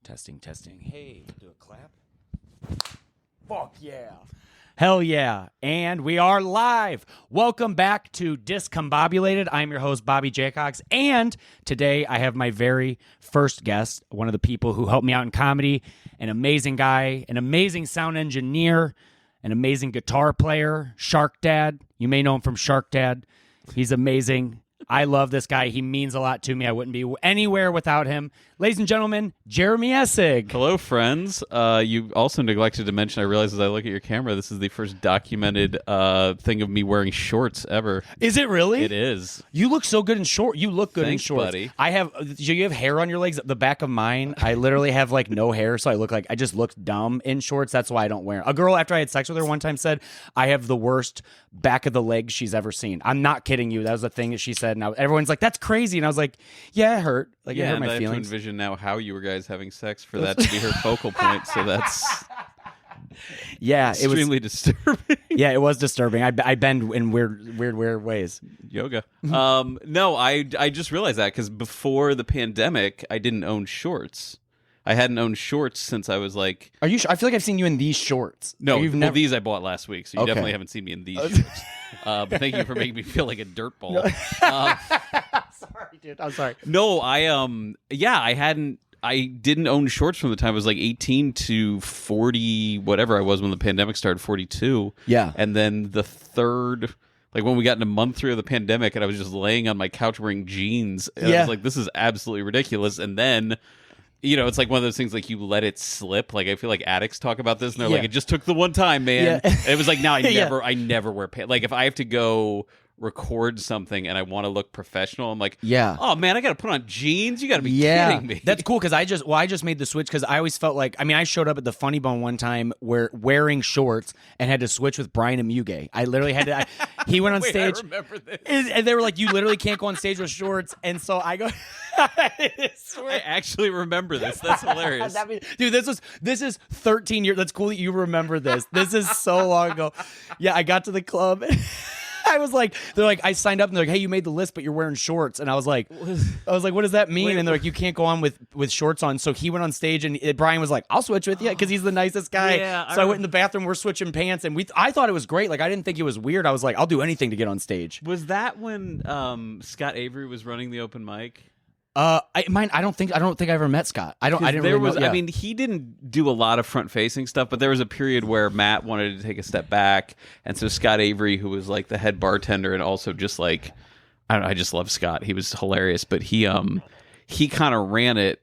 Testing. Hey, do a clap. Fuck yeah. Hell yeah. And we are live. Welcome back to Discombobulated. I'm your host, Bobby Jaycox. And today I have my very first guest, one of the people who helped me out in comedy, an amazing guy, an amazing sound engineer, an amazing guitar player, Shark Dad. You may know him from Shark Dad. He's amazing. I love this guy. He means a lot to me. I wouldn't be anywhere without him. Ladies and gentlemen, Jeremy Essig. Hello, friends. You also neglected to mention, I realize as I look at your camera, this is the first documented thing of me wearing shorts ever. Is it really? It is. You look so good in shorts. You look good in Thanks, shorts. buddy. Do you have hair on your legs? The back of mine, I literally have like no hair, so I just look dumb in shorts. That's why I don't wear them. A girl, after I had sex with her one time, said, I have the worst back of the legs she's ever seen. I'm not kidding you. That was the thing that she said. And everyone's like, that's crazy. And I was like, yeah, it hurt. Like, it hurt my I have to feelings. envision now how you were guys having sex for that to be her focal point. So that's Yeah, extremely disturbing. Yeah, it was disturbing. I bend in weird ways. Yoga. No, I just realized that because before the pandemic, I didn't own shorts. I hadn't owned shorts since I was like... Are you sure? I feel like I've seen you in these shorts. No, You've never... these I bought last week, so you definitely haven't seen me in these shorts. But thank you for making me feel like a dirtball. Sorry, dude. I'm sorry. No, I didn't own shorts from the time I was like 18 to 40, whatever I was when the pandemic started, 42. Yeah. And then the third... Like when we got in a month through the pandemic and I was just laying on my couch wearing jeans. And I was like, this is absolutely ridiculous. And then... You know, it's like one of those things like you let it slip. Like I feel like addicts talk about this and they're like, it just took the one time, man. Yeah. And it was like, now I never wear pants. Like if I have to go record something and I want to look professional, I'm like, oh man, I got to put on jeans. You got to be kidding me. That's cool because I just made the switch because I always felt like, I showed up at the Funny Bone one time wearing shorts and had to switch with Brian and Muge. I literally had to. He went on stage. I remember this. And they were like, you literally can't go on stage with shorts. And so I go. I actually remember this. That's hilarious. Dude, this is 13 years. That's cool that you remember this. This is so long ago. Yeah, I got to the club. I was like, they're like, I signed up and they're like, hey, you made the list, but you're wearing shorts. And I was like, what does that mean? And they're like, you can't go on with shorts on. So he went on stage and Brian was like, I'll switch with you because he's the nicest guy. Yeah, so I went in the bathroom, we're switching pants, and I thought it was great. Like I didn't think it was weird. I was like, I'll do anything to get on stage. Was that when Scott Avery was running the open mic? I don't think I ever met Scott. I didn't really know. Yeah. I mean, he didn't do a lot of front facing stuff, but there was a period where Matt wanted to take a step back, and so Scott Avery, who was like the head bartender and also just like, I don't know, I just love Scott. He was hilarious, but he kind of ran it,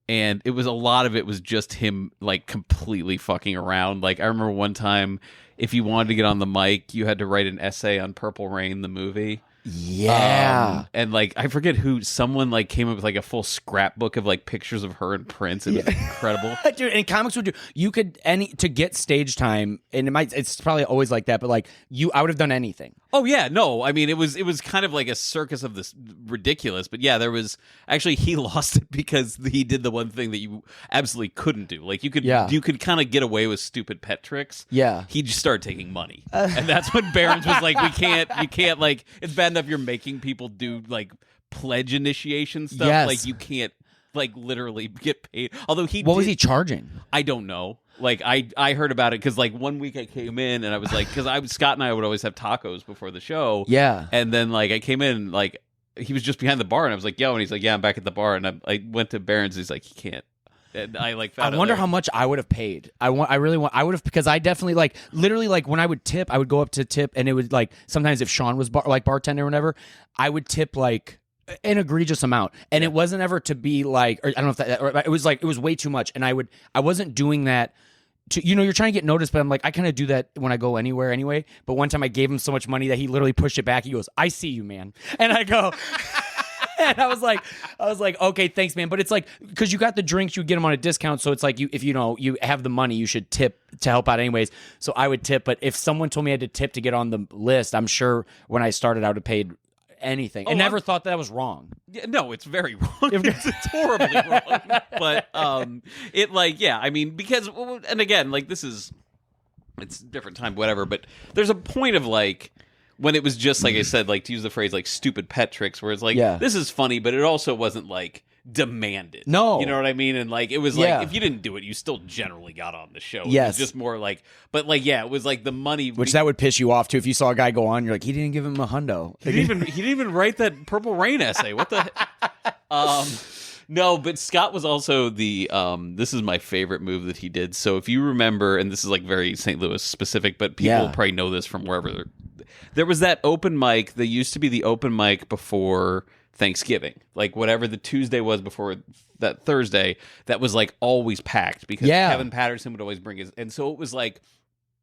and it was a lot of it was just him like completely fucking around. Like I remember one time, if you wanted to get on the mic, you had to write an essay on Purple Rain, the movie. Yeah. And like I forget someone like came up with like a full scrapbook of like pictures of her and Prince. It was incredible. Dude, and comics would to get stage time, and it's probably always like that, but like I would have done anything. Oh yeah, no. I mean it was kind of like a circus of this ridiculous, but yeah, there was actually he lost it because he did the one thing that you absolutely couldn't do. Like you could kind of get away with stupid pet tricks. Yeah. He just started taking money. And that's when Barron's was like, you can't like it's bad enough you're making people do like pledge initiation stuff. Yes. Like you can't like literally get paid. Although what was he charging? I don't know. Like I heard about it because like one week I came in and I was like, because Scott and I would always have tacos before the show. Yeah. And then like I came in like he was just behind the bar and I was like, yo, and he's like, yeah, I'm back at the bar, and I went to Barron's. He's like, he can't. And I like found I wonder how much I would have paid. I would have, because I definitely like literally like when I would tip, I would go up to tip, and it would like sometimes if Sean was bartender or whatever, I would tip like an egregious amount, and it wasn't ever to be like, or I don't know if that, or it was like it was way too much, and I wasn't doing that. You're trying to get noticed, but I'm like, I kind of do that when I go anywhere anyway. But one time I gave him so much money that he literally pushed it back. He goes, I see you, man. And I go, and I was like, okay, thanks, man. But it's like, because you got the drinks, you get them on a discount. So it's like, if you have the money, you should tip to help out anyways. So I would tip. But if someone told me I had to tip to get on the list, I'm sure when I started, I would have paid anything. I never thought that was wrong. Yeah, no, it's very wrong. It's horribly wrong. But it like, yeah, I mean, because, and again, like it's a different time, whatever. But there's a point of like, when it was just, like I said, like to use the phrase, like stupid pet tricks, where it's like, this is funny, but it also wasn't like demanded. No. You know what I mean? And like it was like if you didn't do it, you still generally got on the show. Yes. It was just more like, but like it was like the money. Which that would piss you off too if you saw a guy go on. You're like, he didn't give him a hundo. He didn't even write that Purple Rain essay. What the? No, but Scott was also the. This is my favorite move that he did. So if you remember, and this is like very St. Louis specific, but people probably know this from wherever. There was that open mic. There used to be the open mic before Thanksgiving, like whatever the Tuesday was before that Thursday. That was like always packed because Kevin Patterson would always bring his, and so it was like.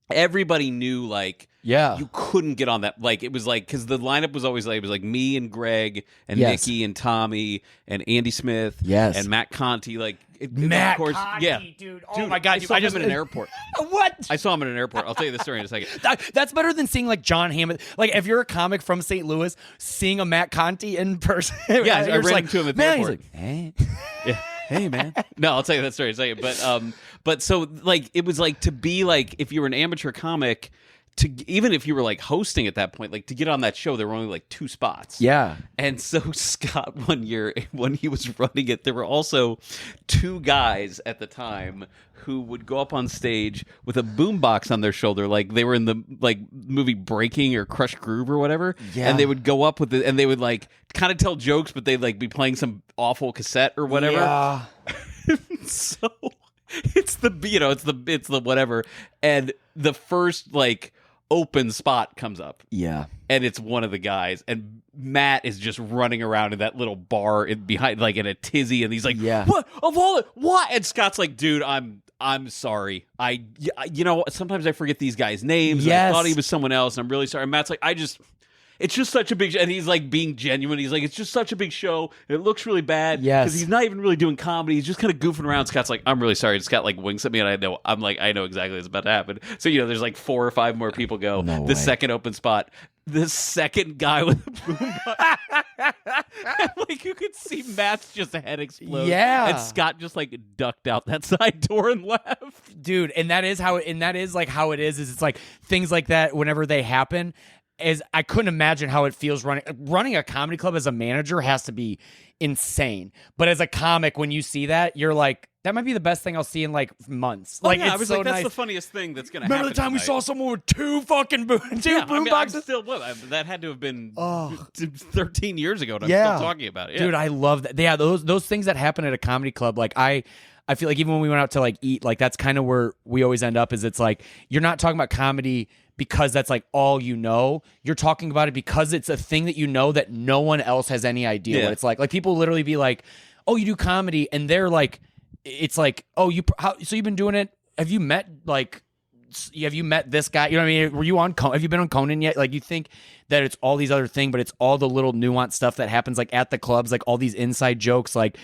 Everybody knew, like, you couldn't get on that. Like, it was like, because the lineup was always like, it was like me and Greg and Nikki and Tommy and Andy Smith and Matt Conti. Like, Matt of course, Conti, dude. Oh my God. I saw him in an airport. What? I saw him in an airport. I'll tell you the story in a second. That's better than seeing like John Hammond. Like, if you're a comic from St. Louis, seeing a Matt Conti in person. Yeah, I ran into him at the airport. He's like, hey. Yeah. Hey, man. No, I'll tell you that story in a second. But so, like, it was like to be like, if you were an amateur comic, even if you were like hosting at that point, like to get on that show, there were only like 2 spots. Yeah. And so Scott, one year when he was running it, there were also 2 guys at the time who would go up on stage with a boombox on their shoulder, like they were in the like movie Breaking or Crush Groove or whatever. Yeah. And they would go up with it, and they would like kind of tell jokes, but they'd like be playing some awful cassette or whatever. Yeah. So it's the whatever, and the first like open spot comes up. Yeah. And it's one of the guys, and Matt is just running around in that little bar behind, like in a tizzy, and he's like, "What of all it? What?" And Scott's like, "Dude, I'm sorry. Sometimes I forget these guys' names. Yes. I thought he was someone else, and I'm really sorry." And Matt's like, it's just such a big show. And he's like being genuine. He's like, it's just such a big show. And it looks really bad. Yes. Because he's not even really doing comedy. He's just kind of goofing around. Scott's like, I'm really sorry. And Scott like winks at me, and I know exactly what's about to happen. So, there's like 4 or 5 more people go. No the way. second open spot. The second guy with the boombox. Like you could see Matt's just head explode. Yeah. And Scott just like ducked out that side door and left. Dude, and that is how it is it's like things like that whenever they happen. I couldn't imagine how it feels running a comedy club as a manager has to be insane. But as a comic, when you see that, you're like, that might be the best thing I'll see in like months. Oh, like, yeah, it's I was so like, that's nice. the funniest thing that's going to happen. Remember the time we tonight. saw someone with 2 fucking boomboxes? That had to have been 13 years ago, and I'm still talking about it. Yeah. Dude, I love that. Yeah, those things that happen at a comedy club, like I feel like even when we went out to like eat, like that's kind of where we always end up. Is it's like you're not talking about comedy because that's like all you know. You're talking about it because it's a thing that you know that no one else has any idea what it's like. Like people literally be like, "Oh, you do comedy," and they're like, "It's like, oh, so you've been doing it? Have you met this guy? You know what I mean? Were you on? Have you been on Conan yet? Like you think that it's all these other things, but it's all the little nuanced stuff that happens like at the clubs, like all these inside jokes, like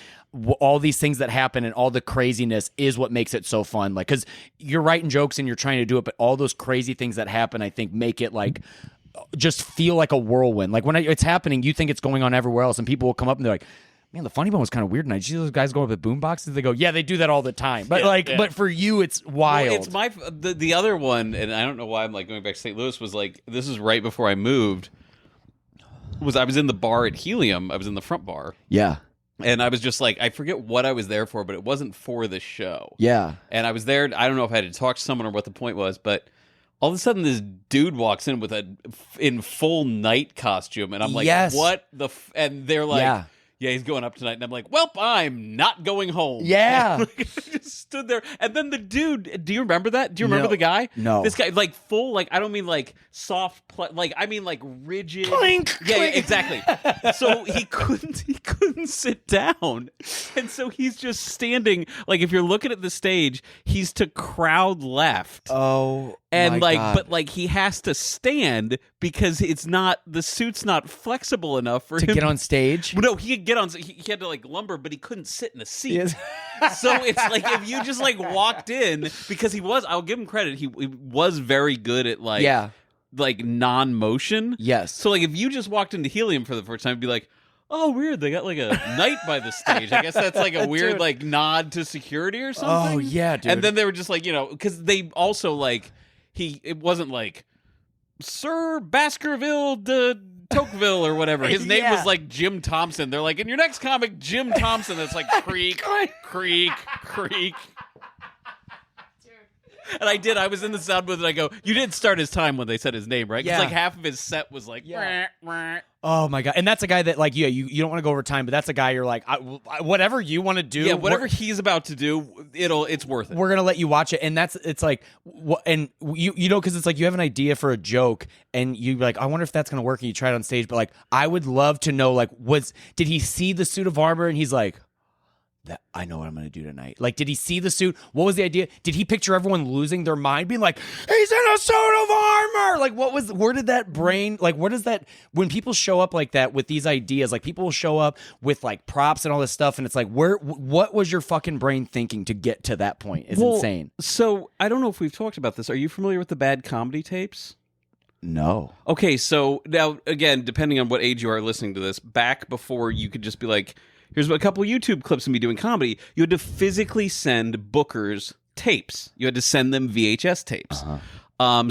all these things that happen and all the craziness is what makes it so fun. Like, because you're writing jokes and you're trying to do it, but all those crazy things that happen, I think, make it like just feel like a whirlwind. Like when it's happening, you think it's going on everywhere else, and people will come up and they're like, "Man, the funny bone was kind of weird tonight. Did you see those guys going with the boom boxes?" They go, "Yeah, they do that all the time." But but for you, it's wild. Well, it's the other one, and I don't know why I'm like going back to St. Louis. Was like this is right before I moved. I was in the bar at Helium. I was in the front bar. Yeah. And I was just like, I forget what I was there for, but it wasn't for the show. Yeah. And I was there. I don't know if I had to talk to someone or what the point was, but all of a sudden this dude walks in with in full night costume, and I'm like, what the? And they're like, yeah, he's going up tonight. And I'm like, well, I'm not going home. Yeah. I just stood there. And then the dude, do you remember that? Do you remember the guy? No. This guy, like full, like, I don't mean like soft, like, I mean like rigid. Clink, yeah, clink. exactly. So he couldn't sit down. And so he's just standing, like if you're looking at the stage, he's to crowd left. Oh, and my like, God. but like he has to stand because the suit's not flexible enough for him to get on stage. No, he could get on. He had to like lumber, but he couldn't sit in a seat. Yes. So it's like if you just like walked in, because he was. I'll give him credit. He was very good at like non-motion. Yes. So like if you just walked into Helium for the first time, it'd be like, oh, weird. They got like a knight by the stage. I guess that's like a weird like nod to security or something. Oh yeah, dude. And then they were just like, because they also like it wasn't like Sir Baskerville de Tocqueville or whatever. His name Yeah. was like Jim Thompson. They're like, in your next comic, Jim Thompson. That's like creak, creak, creak. And I was in the sound booth and I go, you did start his time when they said his name, right? Because Yeah. like half of his set was like, Oh my God. And that's a guy that like, you don't want to go over time, but that's a guy you're like, whatever you want to do. yeah, whatever he's about to do, it's worth it. We're going to let you watch it. And it's like, and you know, cause it's like, you have an idea for a joke and you like, I wonder if that's going to work. And you try it on stage, but like, I would love to know, like, did he see the suit of armor and he's like, that I know what I'm going to do tonight. Like, did he see the suit? What was the idea? Did he picture everyone losing their mind, being like, he's in a suit of armor? Like, where did that brain, like, where does that, when people show up like that with these ideas, like, people will show up with like props and all this stuff, and it's like, what was your fucking brain thinking to get to that point? It's insane. So, I don't know if we've talked about this. Are you familiar with the bad comedy tapes? No. Okay, so now, again, depending on what age you are listening to this, back before you could just be like, here's a couple YouTube clips of me doing comedy, you had to physically send bookers tapes. You had to send them VHS tapes.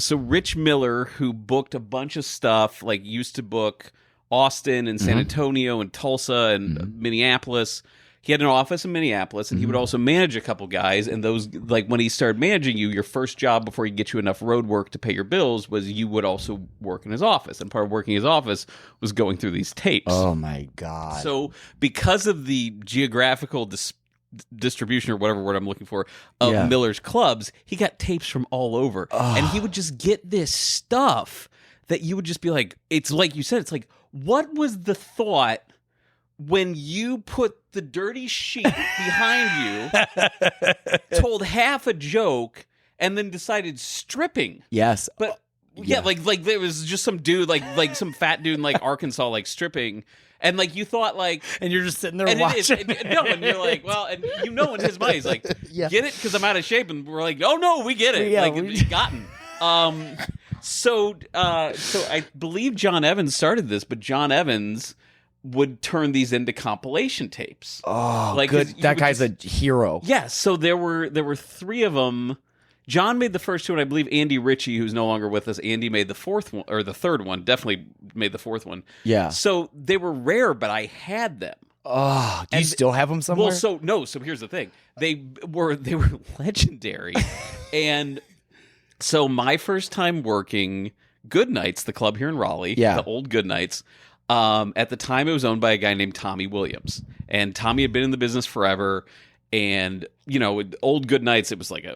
So Rich Miller, who booked a bunch of stuff, like used to book Austin and San Antonio and Tulsa and Minneapolis. He had an office in Minneapolis, and he would also manage a couple guys. And those, like, when he started managing you, your first job before he get you enough road work to pay your bills was you would also work in his office. And part of working in his office was going through these tapes. Oh my God. So because of the geographical distribution, or whatever word I'm looking for, of Miller's clubs, he got tapes from all over. And he would just get this stuff that you would just be like, it's like you said, it's like, what was the thought when you put the dirty sheet behind you, told half a joke, and then decided stripping? Yes. But yeah, like there was just some dude, like some fat dude in like Arkansas, like stripping, and like you thought like, and you're just sitting there and watching. No, and you're like, well, and you know, in his mind, he's like, get it because I'm out of shape, and we're like, oh no, we get it, it's gotten. So I believe John Evans started this, but John Evans would turn these into compilation tapes. Oh, like good. That guy's a hero. Yeah. So there were three of them. John made the first two, and I believe Andy Ritchie, who's no longer with us, Andy made the fourth one, or the third one. Definitely made the fourth one. Yeah. So they were rare, but I had them. Oh, do you still have them somewhere? Well, so here's the thing. They were legendary, and so my first time working Good Nights, the club here in Raleigh, the old Good Nights. At the time, it was owned by a guy named Tommy Williams, and Tommy had been in the business forever. And you know, old Good Nights, it was like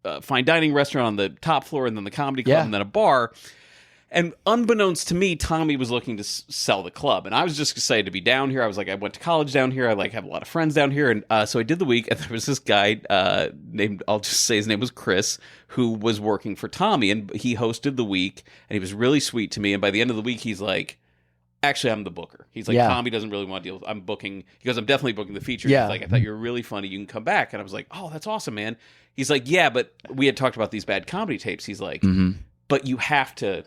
a fine dining restaurant on the top floor, and then the comedy club, and then a bar. And unbeknownst to me, Tommy was looking to sell the club, and I was just excited to be down here. I was like, I went to college down here. I like have a lot of friends down here, and so I did the week. And there was this guy named, I'll just say his name was Chris, who was working for Tommy, and he hosted the week, and he was really sweet to me. And by the end of the week, he's like, actually, I'm the booker. He's like, Tommy doesn't really want to deal with, I'm booking. He goes, I'm definitely booking the feature. He's like, I thought you were really funny. You can come back. And I was like, oh, that's awesome, man. He's like, yeah, but we had talked about these bad comedy tapes. He's like, but you have to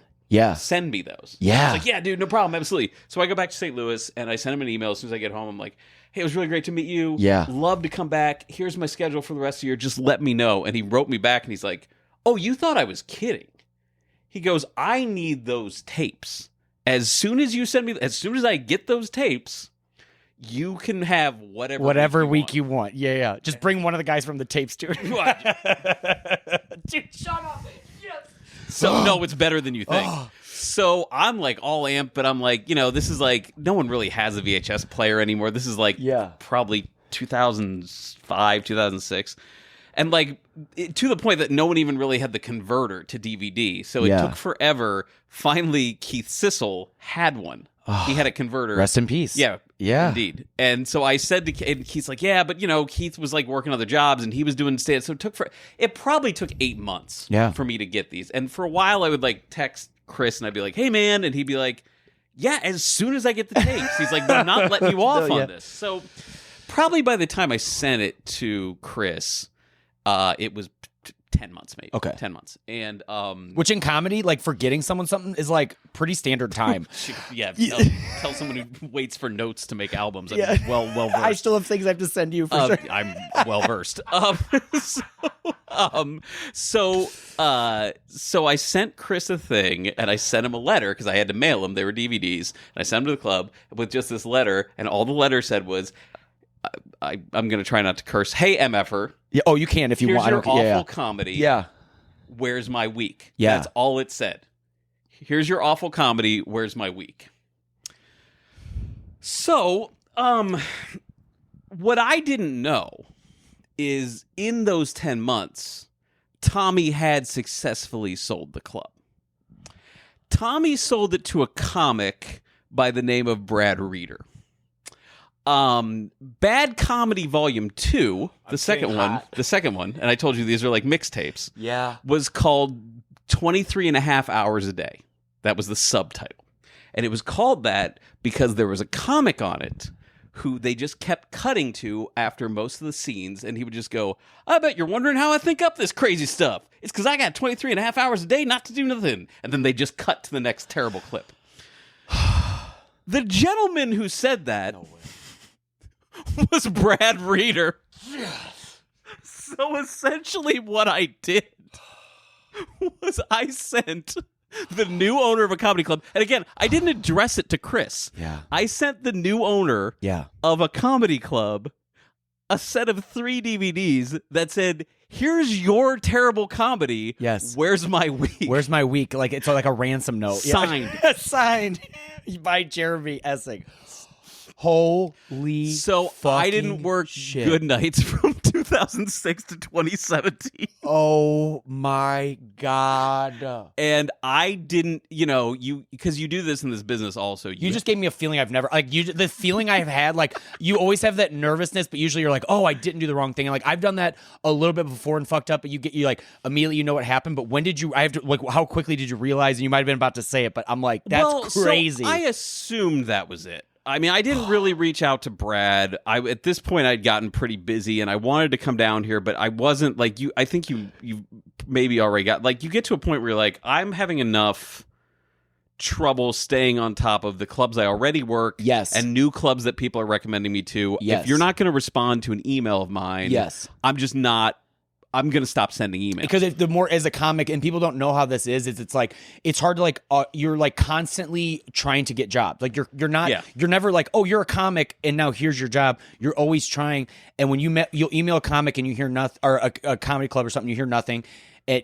send me those. I was like, yeah, dude, no problem. Absolutely. So I go back to St. Louis, and I send him an email as soon as I get home. I'm like, hey, it was really great to meet you. Love to come back. Here's my schedule for the rest of the year. Just let me know. And he wrote me back, and he's like, oh, you thought I was kidding. He goes, I need those tapes. As soon as you send me, as soon as I get those tapes, you can have whatever week you want. Yeah. Just bring one of the guys from the tape studio. Dude, shut up. Yes. So no, it's better than you think. So I'm like all amped, but I'm like, you know, this is like, no one really has a VHS player anymore. This is like probably 2005, 2006. And like to the point that no one even really had the converter to DVD. So it took forever. Finally, Keith Sissel had one. He had a converter. Rest in peace. Yeah, indeed. And so I said to Keith, and Keith's like, yeah, but you know, Keith was like working other jobs, and he was doing stand. So it probably took 8 months for me to get these. And for a while, I would like text Chris, and I'd be like, hey man, and he'd be like, yeah, as soon as I get the tapes. He's like, but I'm not letting you off on this. So probably by the time I sent it to Chris, it was 10 months maybe. Okay. 10 months. And which in comedy, like forgetting something is like pretty standard time. Tell someone who waits for notes to make albums. I'm well versed. I still have things I have to send you for sure. I'm well versed. So I sent Chris a thing, and I sent him a letter because I had to mail them. They were DVDs, and I sent them to the club with just this letter, and all the letter said was, "I'm going to try not to curse. Hey, MFer. Yeah. Oh, you can if you Here's want. your awful Yeah. comedy. Yeah. Where's my week? Yeah. That's all it said. Here's your awful comedy. Where's my week? So, what I didn't know is in those 10 months, Tommy had successfully sold the club. Tommy sold it to a comic by the name of Brad Reeder. Bad Comedy Volume 2, the second one, and I told you these are like mixtapes. Yeah. Was called 23 and a half hours a day. That was the subtitle. And it was called that because there was a comic on it who they just kept cutting to after most of the scenes, and he would just go, I bet you're wondering how I think up this crazy stuff. It's because I got 23 and a half hours a day not to do nothing. And then they just cut to the next terrible clip. The gentleman who said that was Brad Reeder. So essentially what I did was I sent the new owner of a comedy club, and again, I didn't address it to Chris. Yeah. I sent the new owner of a comedy club a set of 3 DVDs that said, here's your terrible comedy. Yes. Where's my week? Where's my week? Like it's like a ransom note. Signed. Yeah. Signed by Jeremy Essig. Holy So I didn't work shit. good nights from 2006 to 2017. Oh my God. And I didn't, because you do this in this business also. You just gave me a feeling I've never, the feeling I've had, like, you always have that nervousness, but usually you're like, oh, I didn't do the wrong thing. And like, I've done that a little bit before and fucked up, but you like, immediately you know what happened. But when did you, how quickly did you realize? And you might have been about to say it, but I'm like, that's crazy. So I assumed that was it. I mean, I didn't really reach out to Brad. At this point, I'd gotten pretty busy, and I wanted to come down here, but I wasn't like you. I think you maybe already got like you get to a point where you're like, I'm having enough trouble staying on top of the clubs I already work, and new clubs that people are recommending me to. If you're not going to respond to an email of mine, I'm just not. I'm going to stop sending emails. Because the more as a comic, and people don't know how this is, it's like, it's hard to like, you're like constantly trying to get jobs. Like you're never like, oh, you're a comic and now here's your job. You're always trying. And when you'll email a comic and you hear nothing, or a comedy club or something, you hear nothing.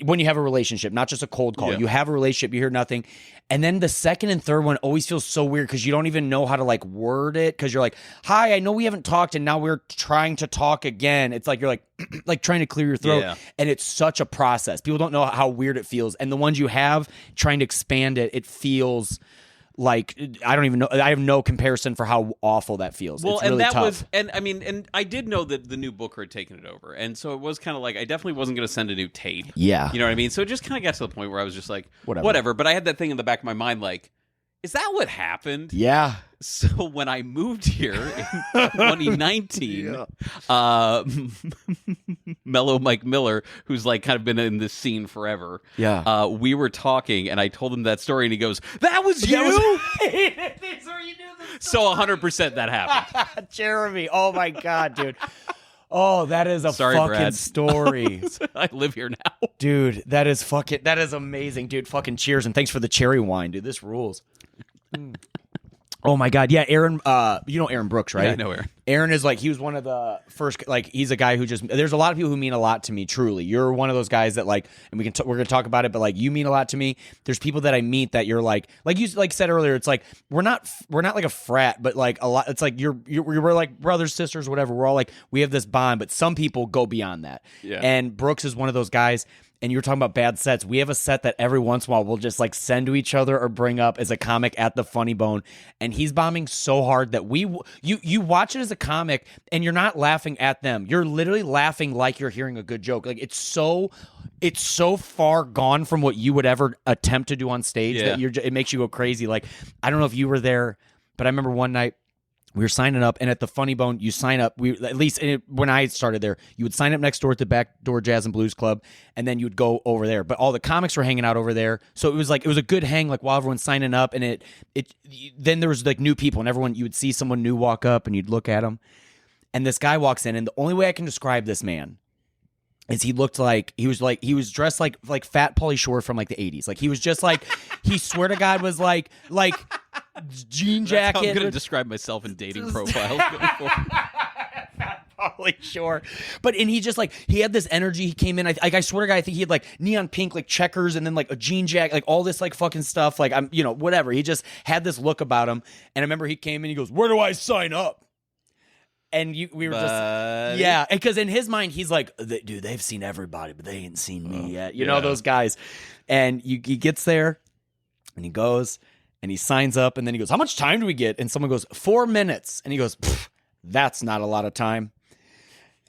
When you have a relationship, not just a cold call, you have a relationship, you hear nothing. And then the second and third one always feels so weird because you don't even know how to like word it. Because you're like, hi, I know we haven't talked and now we're trying to talk again. It's like, you're like, like trying to clear your throat. Yeah. And it's such a process. People don't know how weird it feels. And the ones you have trying to expand it, it feels like, I don't even know. I have no comparison for how awful that feels. Well, it's really and that tough. was, and I mean, and I did know that the new booker had taken it over, and so it was kind of like I definitely wasn't going to send a new tape. Yeah, you know what I mean. So it just kind of got to the point where I was just like, whatever. But I had that thing in the back of my mind, like, is that what happened? Yeah. So when I moved here in 2019, Mellow Mike Miller, who's like kind of been in this scene forever, we were talking, and I told him that story, and he goes, "That was you." So 100% that happened. Jeremy, oh my God, dude. Oh, that is a fucking Brad. Story. I live here now. Dude, that is amazing, dude. Fucking cheers, and thanks for the cherry wine, dude. This rules. Oh my God, yeah, Aaron. You know Aaron Brooks, right? Yeah, I know Aaron. Aaron is like, he was one of the first. Like, he's a guy who just. There's a lot of people who mean a lot to me. Truly, you're one of those guys that like, and we're gonna talk about it, but like, you mean a lot to me. There's people that I meet that you're like you like said earlier. It's like we're not like a frat, but like a lot. It's like we're like brothers, sisters, whatever. We're all like, we have this bond, but some people go beyond that. Yeah. And Brooks is one of those guys. And you were talking about bad sets. We have a set that every once in a while we'll just like send to each other or bring up as a comic at the Funny Bone. And he's bombing so hard that you watch it as a comic and you're not laughing at them. You're literally laughing like you're hearing a good joke. Like it's so far gone from what you would ever attempt to do on stage that it makes you go crazy. Like, I don't know if you were there, but I remember one night, we were signing up, and at the Funny Bone, you sign up. At least when I started there, you would sign up next door at the Backdoor Jazz and Blues Club, and then you'd go over there. But all the comics were hanging out over there, so it was a good hang. Like while everyone's signing up, and then there was like new people, and you would see someone new walk up, and you'd look at them, and this guy walks in, and the only way I can describe this man is he looked like he was dressed like Fat Pauly Shore from like the 80s. Like he was just like he swear to God was like jean jacket. That's how I'm going to describe myself in dating profiles going forward. Pauly Shore. And he just like he had this energy. He came in. I swear to God, I think he had like neon pink like checkers and then like a jean jacket, like all this like fucking stuff. Like I'm whatever. He just had this look about him. And I remember he came in. He goes, "Where do I sign up?" And we were just, yeah, because in his mind, he's like, dude, they've seen everybody, but they ain't seen me yet. You know, those guys. And he gets there and he goes and he signs up and then he goes, "How much time do we get?" And someone goes, 4 minutes. And he goes, "That's not a lot of time."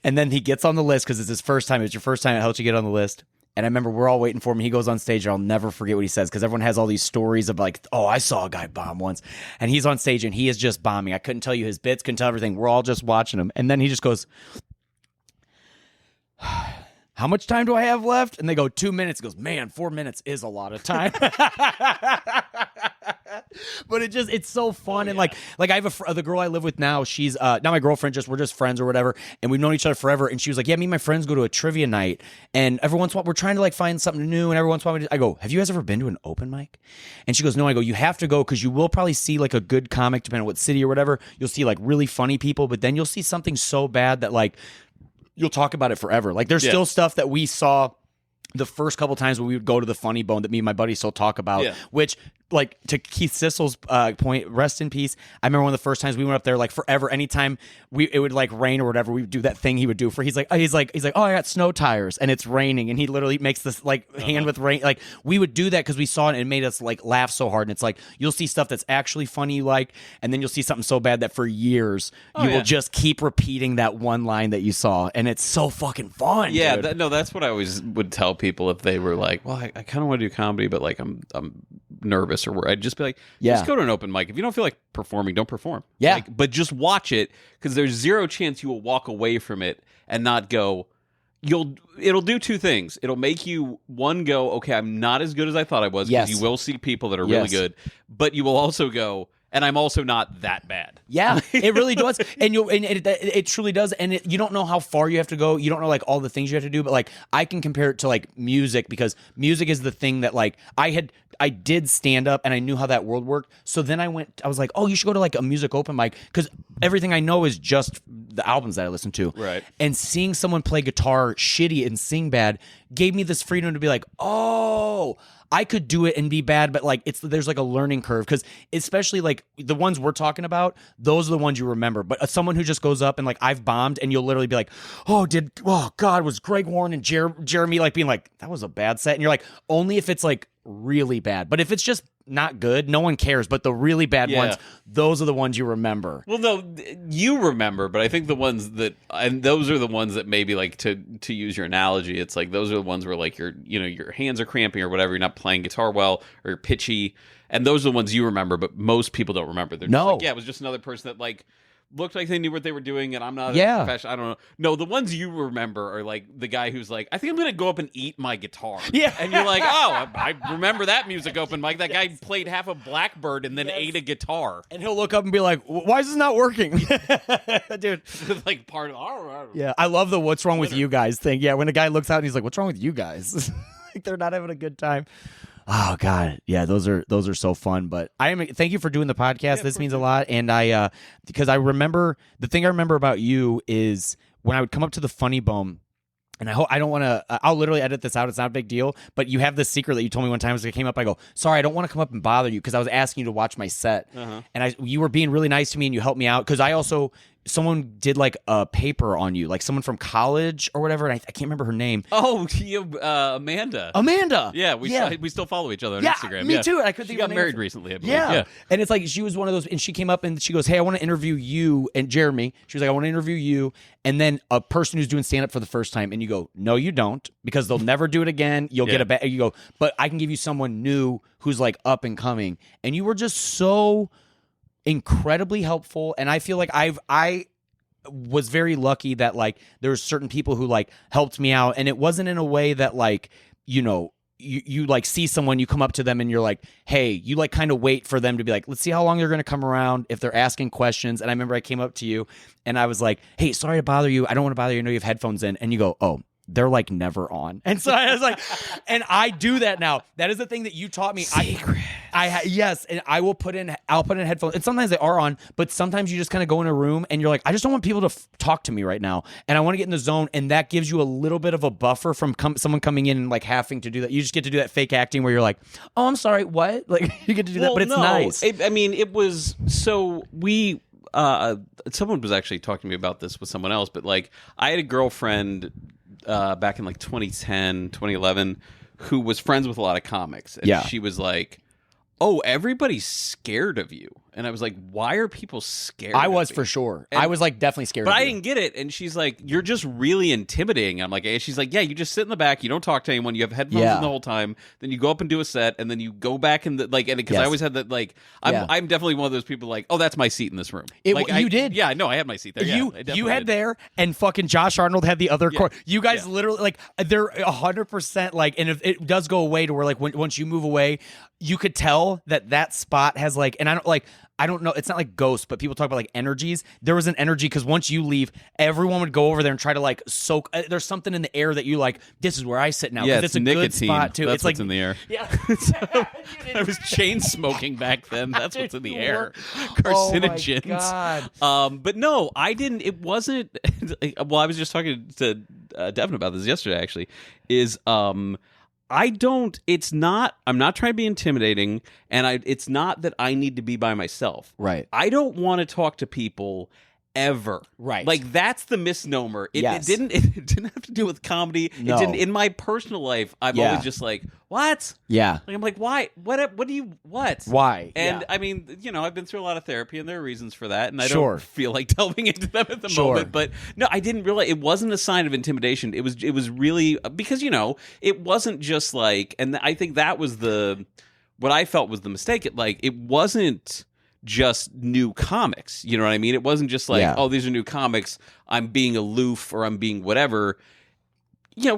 And then he gets on the list because it's his first time. It's your first time. It helps you get on the list. And I remember we're all waiting for him. He goes on stage, and I'll never forget what he says because everyone has all these stories of like, "Oh, I saw a guy bomb once." And he's on stage, and he is just bombing. I couldn't tell you his bits, couldn't tell everything. We're all just watching him. And then he just goes, "How much time do I have left?" And they go, 2 minutes. He goes, "Man, 4 minutes is a lot of time." But it's so fun. And like I have the girl I live with now, she's not my girlfriend, we're just friends or whatever. And we've known each other forever. And she was like, "Yeah, me and my friends go to a trivia night. And every once in a while, we're trying to like find something new. And every once in a while, I go, 'Have you guys ever been to an open mic?' And she goes, 'No.' I go, 'You have to go because you will probably see like a good comic, depending on what city or whatever. You'll see like really funny people, but then you'll see something so bad that like you'll talk about it forever. Like there's still stuff that we saw the first couple times when we would go to the Funny Bone that me and my buddy still talk about, which like to Keith Sissel's point, rest in peace. I remember one of the first times we went up there, like forever, anytime it would like rain or whatever, we would do that thing he would do for, he's like, "Oh, I got snow tires and it's raining." And he literally makes this like hand with rain. Like we would do that because we saw it and it made us like laugh so hard. And it's like, you'll see stuff that's actually funny you like, and then you'll see something so bad that for years you will just keep repeating that one line that you saw. And it's so fucking fun. Yeah. That's what I always would tell people if they were like, "Well, I kind of want to do comedy, but like I'm nervous," or I'd just be like, just go to an open mic. If you don't feel like performing, don't perform. Yeah. But just watch it because there's zero chance you will walk away from it and not go. It'll do two things. It'll make you, one, go, "Okay, I'm not as good as I thought I was," because you will see people that are really good. But you will also go, "And I'm also not that bad." Yeah, it really does. And it truly does. And you don't know how far you have to go. You don't know like all the things you have to do. But like I can compare it to like music, because music is the thing that like I did stand up and I knew how that world worked. So then I was like, "Oh, you should go to like a music open mic," because everything I know is just the albums that I listen to. Right. And seeing someone play guitar shitty and sing bad gave me this freedom to be like, "Oh, I could do it and be bad," but like there's like a learning curve, because especially like the ones we're talking about, those are the ones you remember. But someone who just goes up and like I've bombed, and you'll literally be like, "Oh God, was Greg Warren and Jeremy like being like, that was a bad set?" And you're like, only if it's like really bad. But if it's just not good, no one cares. But the really bad ones, those are the ones you remember. Well, no, you remember, but I think the ones that, and those are the ones that maybe like to use your analogy, it's like those are the ones where like your hands are cramping or whatever, you're not playing guitar well or you're pitchy, and those are the ones you remember, but most people don't remember. They're just like, it was just another person that like looked like they knew what they were doing, and I'm not a professional. I don't know. No, the ones you remember are like the guy who's like, "I think I'm going to go up and eat my guitar." Yeah. And you're like, "Oh, I remember that music open mic. That guy played half a Blackbird and then ate a guitar." And he'll look up and be like, "Why is this not working?" Dude. Like part of Yeah, I love the "what's wrong with you guys" thing. Yeah, when a guy looks out and he's like, "What's wrong with you guys?" Like they're not having a good time. Oh God, yeah, those are so fun. But thank you for doing the podcast. This means a lot, and because I remember the thing I remember about you is when I would come up to the Funny Bone. And I don't want to, I'll literally edit this out. It's not a big deal. But you have this secret that you told me one time as I came up. I go, "Sorry, I don't want to come up and bother you," because I was asking you to watch my set. And you were being really nice to me and you helped me out. Because someone did like a paper on you, like someone from college or whatever. And I can't remember her name. Oh, Amanda. Amanda. Yeah, we still follow each other on Instagram. Me too. I couldn't she think got of married recently, I believe. Yeah. And it's like she was one of those, and she came up and she goes, "Hey, I want to interview you and Jeremy." She was like, "I want to interview you and then a person who's doing stand-up for the first time." And you go, "No, you don't, because they'll never do it again. You'll get a you go, "But I can give you someone new who's like up and coming." And you were just so incredibly helpful. And I feel like I was very lucky that like there were certain people who like helped me out, and it wasn't in a way that like, you like see someone, you come up to them and you're like, "Hey," you like kind of wait for them to be like, "Let's see how long they're going to come around if they're asking questions." And I remember I came up to you and I was like, "Hey, sorry to bother you. I don't want to bother you. I know you have headphones in." And you go, "Oh, they're like never on. And so I was like, and I do that now. That is the thing that you taught me. Secret. Yes, and I'll put in headphones, and sometimes they are on, but sometimes you just kind of go in a room and you're like, I just don't want people to talk to me right now, and I want to get in the zone, and that gives you a little bit of a buffer from someone coming in and like having to do that. You just get to do that fake acting where you're like, oh, I'm sorry, what? Like you get to do that, but it's nice. It was so we. Someone was actually talking to me about this with someone else, but like I had a girlfriend back in like 2010, 2011 who was friends with a lot of comics, and she was like, oh, everybody's scared of you. And I was like, why are people scared I of was me? for sure. And, I was like definitely scared but of I you. didn't get it. And she's like, you're just really intimidating. I'm like, she's like, yeah, you just sit in the back, you don't talk to anyone, you have headphones in the whole time, then you go up and do a set, and then you go back and like, and because I always had that, like, I'm definitely one of those people like, oh, that's my seat in this room. You did. Yeah, no, I had my seat there. You had there, and fucking Josh Arnold had the other corner. You guys literally, like, they're 100% like, and if it does go away to where like once you move away, you could tell that spot has like, and I don't know, it's not like ghosts, but people talk about like energies. There was an energy because once you leave, everyone would go over there and try to like soak. There's something in the air that you like, this is where I sit now. Yeah, it's a nicotine. good spot too. That's it's like what's in the air. Yeah. I was chain smoking back then. That's what's in the air. Oh my Carcinogens. God. But no, I didn't. It wasn't. Well, I was just talking to Devin about this yesterday. Actually, I don't. It's not. I'm not trying to be intimidating, and it's not that I need to be by myself. Right. I don't want to talk to people ever. Right. Like that's the misnomer. It didn't have to do with comedy. No. It didn't. In my personal life, I'm always just like, what? Yeah. Like I'm like, why? What do you? What? Why? And Yeah. I mean, I've been through a lot of therapy, and there are reasons for that, and I Sure. don't feel like delving into them at the moment. But no, I didn't realize it wasn't a sign of intimidation. It was really because it wasn't just like, and I think that was what I felt was the mistake. It wasn't just new comics. You know what I mean? It wasn't just like, oh, these are new comics, I'm being aloof or I'm being whatever.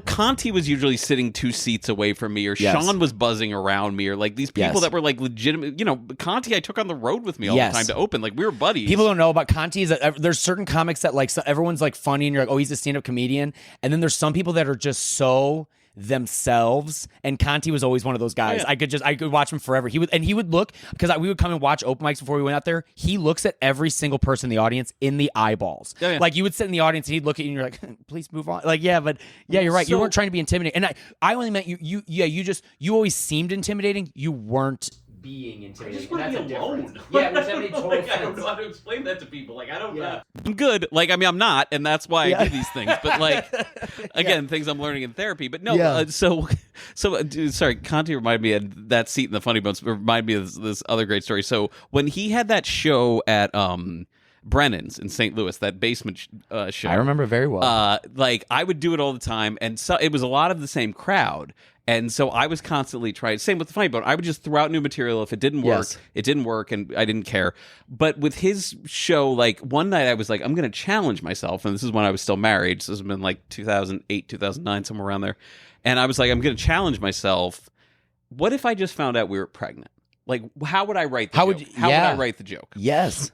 Conti was usually sitting 2 seats away from me, or Sean was buzzing around me, or like these people that were like legitimate. Conti I took on the road with me all the time to open. Like we were buddies. People don't know about Conti is that there's certain comics that like everyone's like funny and you're like, oh, he's a stand-up comedian, and then there's some people that are just so themselves, and Conti was always one of those guys. I could watch him forever. He would look, because we would come and watch open mics before we went out there. He looks at every single person in the audience in the eyeballs. Like you would sit in the audience and he'd look at you and you're like, please move on. Like, yeah, but yeah, you're right. You weren't trying to be intimidating. And I only meant you always seemed intimidating. You weren't being intimidating. I just want to be alone. Yeah, which that made total sense. I don't know how to explain that to people. Like, I don't know. I'm good. Like, I mean, I'm not, and that's why I do these things. But, like, again, things I'm learning in therapy. But no, sorry, Conti reminded me of that seat in the Funny Bones. Reminded me of this other great story. So, when he had that show at Brennan's in St. Louis, that basement show. I remember very well. Like, I would do it all the time, and so it was a lot of the same crowd. And so I was constantly trying. Same with the Funny Bone. I would just throw out new material. If it didn't work, it didn't work, and I didn't care. But with his show, like one night I was like, I'm going to challenge myself. And this is when I was still married. So this has been like 2008, 2009, somewhere around there. And I was like, I'm going to challenge myself. What if I just found out we were pregnant? Like, how would I write the joke? How would I write the joke? Yes.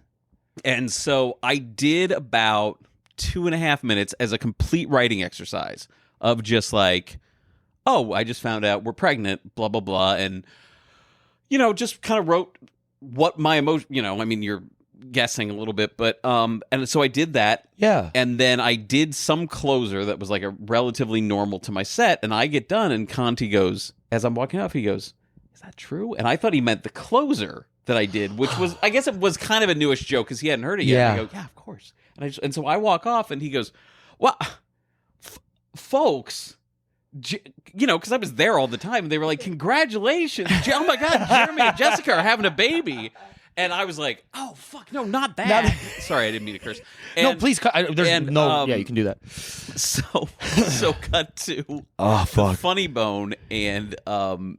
And so I did about 2.5 minutes as a complete writing exercise of just like, oh, I just found out we're pregnant, blah, blah, blah. And, just kind of wrote what my emotion, I mean, you're guessing a little bit, but, and so I did that. Yeah. And then I did some closer that was like a relatively normal to my set. And I get done and Conti goes, as I'm walking off, he goes, is that true? And I thought he meant the closer that I did, which was, I guess it was kind of a newish joke because he hadn't heard it yet. And I go, yeah, of course. And so I walk off and he goes, well, folks, because I was there all the time, and they were like, congratulations, oh my God, Jeremy and Jessica are having a baby. And I was like, oh, fuck, no, not that. Sorry, I didn't mean to curse. No, please, you can do that. So cut to the Funny Bone, and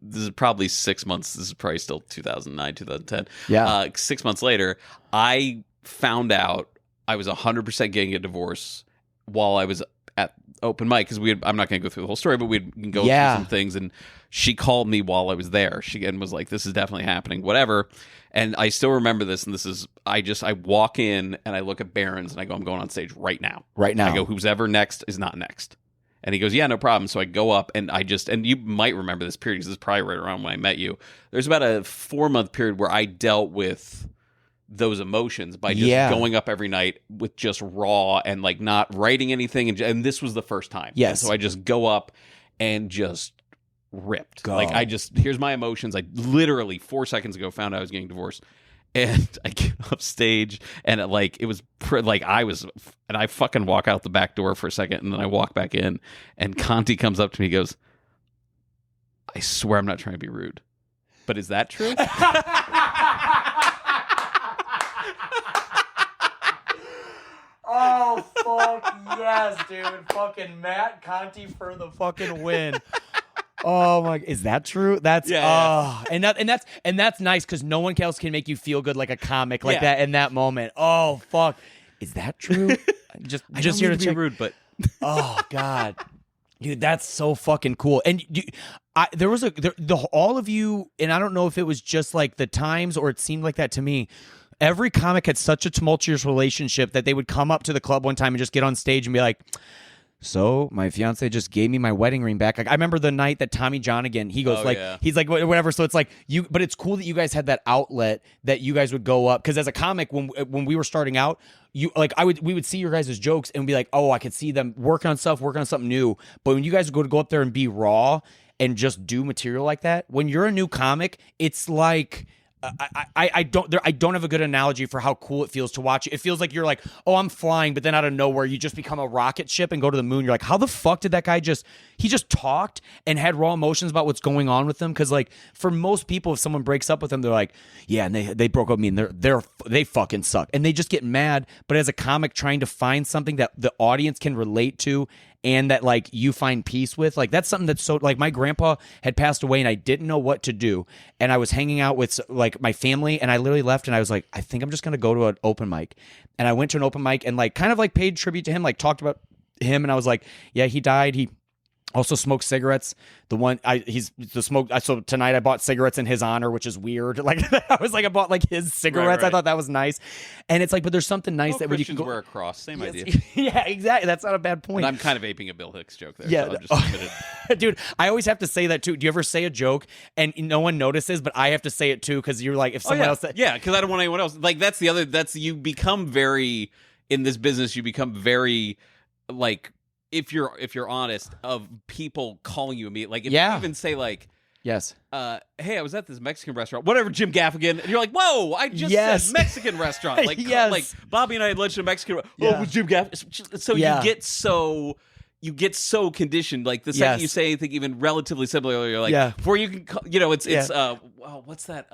this is probably 6 months, this is probably still 2009, 2010. Yeah. 6 months later, I found out I was 100% getting a divorce while I was at open mic, because I'm not going to go through the whole story, but we can go through some things, and she called me while I was there. She again was like, this is definitely happening, whatever. And I still remember this, and this is, I walk in and I look at Barron's and I go, I'm going on stage right now. Right now. I go, who's ever next is not next. And he goes, yeah, no problem. So I go up and and you might remember this period because this is probably right around when I met you. There's about a 4-month period where I dealt with those emotions by just going up every night with just raw and like not writing anything. And this was the first time. Yes. And so I just go up and just ripped. Go. Like here's my emotions. I literally 4 seconds ago found out I was getting divorced. And I get off stage, and I fucking walk out the back door for a second, and then I walk back in, and Conti comes up to me and goes, I swear I'm not trying to be rude, but is that true? Oh, fuck yes, dude. Fucking Matt Conti for the fucking win. Oh my! Is that true? That's and that's nice because no one else can make you feel good like a comic like that in that moment. Oh fuck! Is that true? just here to be check. rude, but Oh god, dude, that's so fucking cool. And there was all of you, and I don't know if it was just like the times or it seemed like that to me. Every comic had such a tumultuous relationship that they would come up to the club one time and just get on stage and be like, so my fiance just gave me my wedding ring back. Like I remember the night that Tommy John again, he goes he's like whatever. So it's like but it's cool that you guys had that outlet that you guys would go up. Cause as a comic, when we were starting out, we would see your guys' jokes and be like, oh, I could see them working on something new. But when you guys would go up there and be raw and just do material like that, when you're a new comic, it's like, I don't have a good analogy for how cool it feels to watch. It feels like you're like, oh, I'm flying, but then out of nowhere you just become a rocket ship and go to the moon. You're like, how the fuck did that guy just talked and had raw emotions about what's going on with them? Because like for most people, if someone breaks up with them, they're like, yeah, and they broke up with me and they fucking suck, and they just get mad. But as a comic trying to find something that the audience can relate to and that like you find peace with, like that's something that's so like my grandpa had passed away and I didn't know what to do, and I was hanging out with like my family, and I literally left and I was like, I think I'm just gonna go to an open mic. And I went to an open mic and like kind of like paid tribute to him, like talked about him, and I was like, yeah, he died. He also smoked cigarettes. So tonight I bought cigarettes in his honor, which is weird. Like I bought like his cigarettes. Right. I thought that was nice. And it's like, but there's something nice that when you can wear a cross. Same idea. Yeah, exactly. That's not a bad point. And I'm kind of aping a Bill Hicks joke there. Yeah. So I'll just dude, I always have to say that too. Do you ever say a joke and no one notices, but I have to say it too because you're like, if someone else said, yeah, because I don't want anyone else. Like you become very in this business. You become very like. If you're honest, of people calling you immediately, like if you even say like, yes, hey, I was at this Mexican restaurant, whatever, Jim Gaffigan, and you're like, whoa, I just said Mexican restaurant, like like Bobby and I had lunch at a Mexican. Oh, it was Jim Gaffigan. So you get so conditioned, like the second you say anything even relatively similar, you're like, before you can, what's that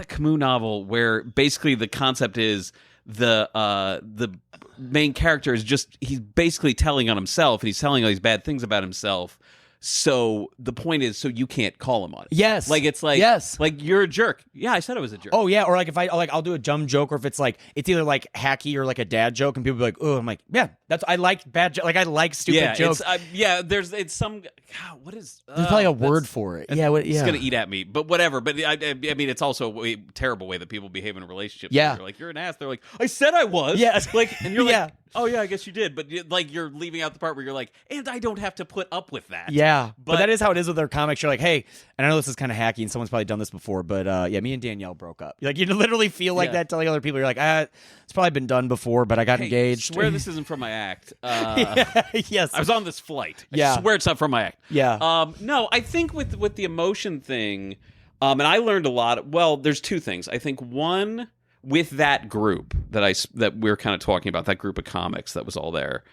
Camus novel where basically the concept is the main character is he's basically telling on himself, and he's telling all these bad things about himself. So the point is, so you can't call him on it. Yes. Like it's like, like you're a jerk. Yeah, I said I was a jerk. Oh yeah, or like if I'll do a dumb joke, or if it's either like hacky or like a dad joke, and people be like, oh, I'm like, yeah, I like bad jokes. Like I like stupid jokes. There's some. God, what is? There's probably a word for it. Yeah, it's gonna eat at me, but whatever. But I mean, it's also a terrible way that people behave in relationships. Yeah, you're like, you're an ass. They're like, I said I was. Yeah, like, and you're like, oh yeah, I guess you did. But like, you're leaving out the part where you're like, and I don't have to put up with that. Yeah, but that is how it is with their comics. You're like, hey, and I know this is kind of hacky, and someone's probably done this before, but me and Danielle broke up. Like you literally feel like that telling other people. You're like, it's probably been done before, but I got engaged. I swear this isn't from my act. Yes, I was on this flight. I swear it's not from my act. Yeah. No, I think with the emotion thing, and I learned a lot. Well, there's two things. I think one, with that group that we're kind of talking about, that group of comics that was all there,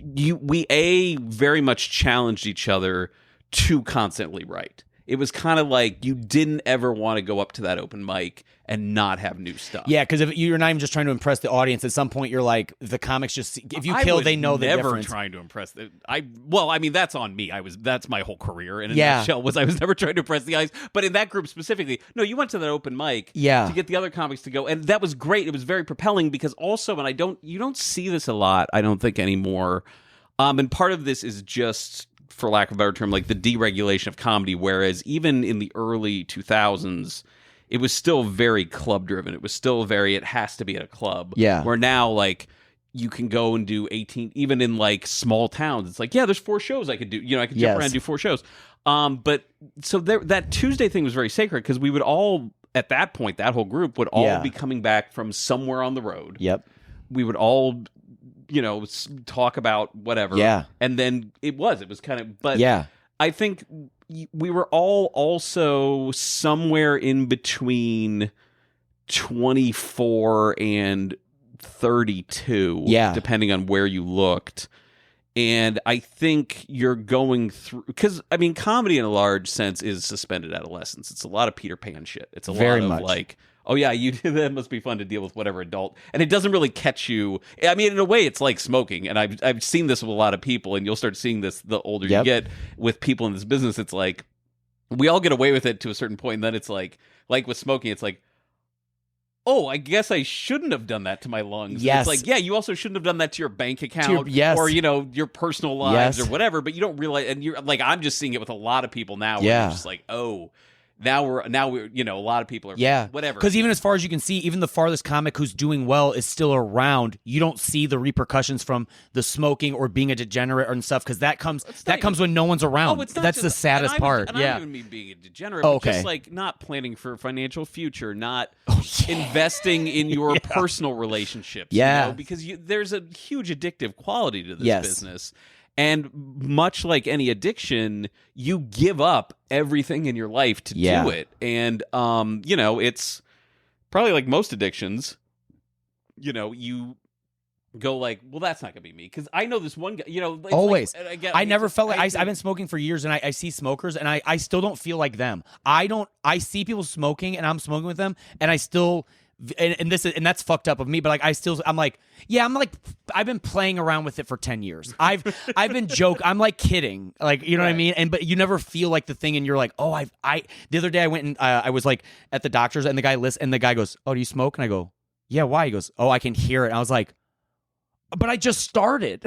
we very much challenged each other to constantly write. It was kind of like you didn't ever want to go up to that open mic and not have new stuff. Yeah, because if you're not even just trying to impress the audience, at some point you're like, the comics just, if you kill, they know the difference. Never trying to impress. I mean, that's on me. That's my whole career in a nutshell. I was never trying to impress the guys. But in that group specifically, no, you went to that open mic to get the other comics to go, and that was great. It was very propelling because also, and you don't see this a lot, I don't think anymore. And part of this is just, for lack of a better term, like the deregulation of comedy, whereas even in the early 2000s, it was still very club driven. It was still very, it has to be at a club. Yeah. Where now, like, you can go and do 18, even in like small towns. It's like, yeah, there's 4 shows I could do. I could jump around and do 4 shows. But so that Tuesday thing was very sacred because we would all, at that point, that whole group would all be coming back from somewhere on the road. Yep. We would all, talk about whatever. Yeah. And then it was kind of, but yeah. I think we were all also somewhere in between 24 and 32, depending on where you looked. And I think you're going through, because I mean, comedy in a large sense is suspended adolescence. It's a lot of Peter Pan shit. It's a Very lot of much. like, oh yeah, that must be fun to deal with whatever adult, and it doesn't really catch you. I mean, in a way, it's like smoking, and I've seen this with a lot of people, and you'll start seeing this the older you get with people in this business. It's like we all get away with it to a certain point, and then it's like with smoking, it's like, oh, I guess I shouldn't have done that to my lungs. Yes. It's like, yeah, you also shouldn't have done that to your bank account or, your personal lives or whatever, but you don't realize, and you're like, I'm just seeing it with a lot of people now where you're just like, oh, now we're a lot of people are whatever. Because even as far as you can see, even the farthest comic who's doing well is still around. You don't see the repercussions from the smoking or being a degenerate and stuff, because that comes when no one's around. That's the saddest part. I don't even mean being a degenerate, but just like not planning for a financial future, not investing in your personal relationships. Because there's a huge addictive quality to this business. And much like any addiction, you give up everything in your life to do it. And, it's probably like most addictions, you go like, well, that's not going to be me. Because I know this one guy, always. Like, I never felt like I've been smoking for years, and I see smokers, and I still don't feel like them. I see people smoking, and I'm smoking with them, and I still... And that's fucked up of me, but like I'm like I've been playing around with it for 10 years. I've been joking. I'm like kidding, like, you know what I mean. But you never feel like the thing, and you're like, oh, the other day I went and I was like at the doctor's, and the guy goes, oh, do you smoke? And I go, yeah, why? He goes, oh, I can hear it. And I was like, but I just started.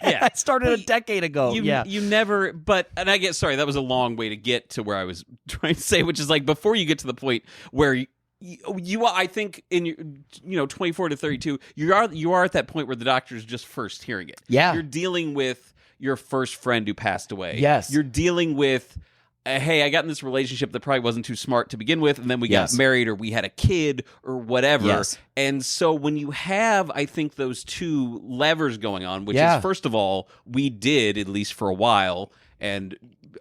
I started a decade ago. You never, and I get, sorry, that was a long way to get to where I was trying to say, which is like before you get to the point where you I think in your 24 to 32 you are at that point where the doctor's just first hearing it. You're dealing with your first friend who passed away. You're dealing with hey, I got in this relationship that probably wasn't too smart to begin with, and then we got married or we had a kid or whatever. And so when you have, I think, those two levers going on, which is, first of all, we did, at least for a while, and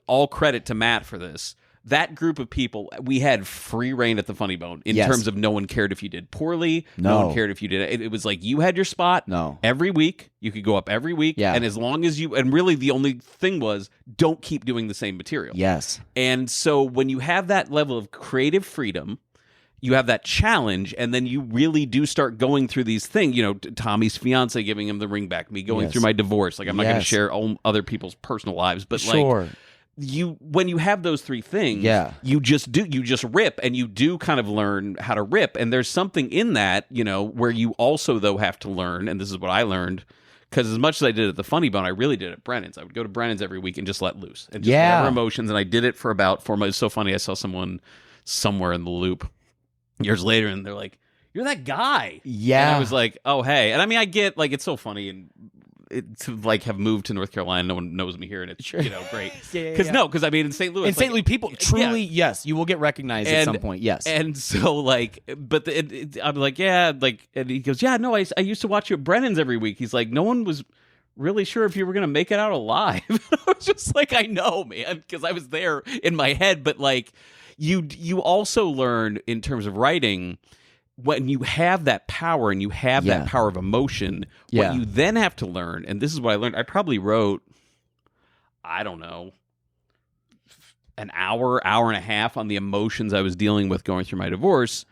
all credit to Matt for this, that group of people, we had free reign at the Funny Bone in terms of no one cared if you did poorly. No one cared if you did it. It was like you had your spot every week. You could go up every week. And as long as and really the only thing was, don't keep doing the same material. And so when you have that level of creative freedom, you have that challenge, and then you really do start going through these things. Tommy's fiance giving him the ring back, me going through my divorce. Like, I'm not going to share other people's personal lives, but like... when you have those three things, you just rip, and you do kind of learn how to rip. And there's something in that, where you also though have to learn, and this is what I learned, because as much as I did at the Funny Bone, I really did at Brennan's. I would go to Brennan's every week and just let loose and just whatever emotions. And I did it for about 4 months. It's so funny. I saw someone somewhere in the Loop years later, and they're like, "You're that guy." And I was like, "Oh, hey." And I mean, I get like, it's so funny and. To like have moved to North Carolina, no one knows me here, and it's great. Because I mean, in St. Louis, people truly, you will get recognized at some point, and so like, but I'm like, and he goes, no, I used to watch you at Brennan's every week. He's like, no one was really sure if you were gonna make it out alive. I was just like, I know, man, because I was there in my head, but like, you also learn in terms of writing. When you have that power and you have that power of emotion, what you then have to learn, and this is what I learned, I probably wrote, I don't know, an hour and a half on the emotions I was dealing with going through my divorce.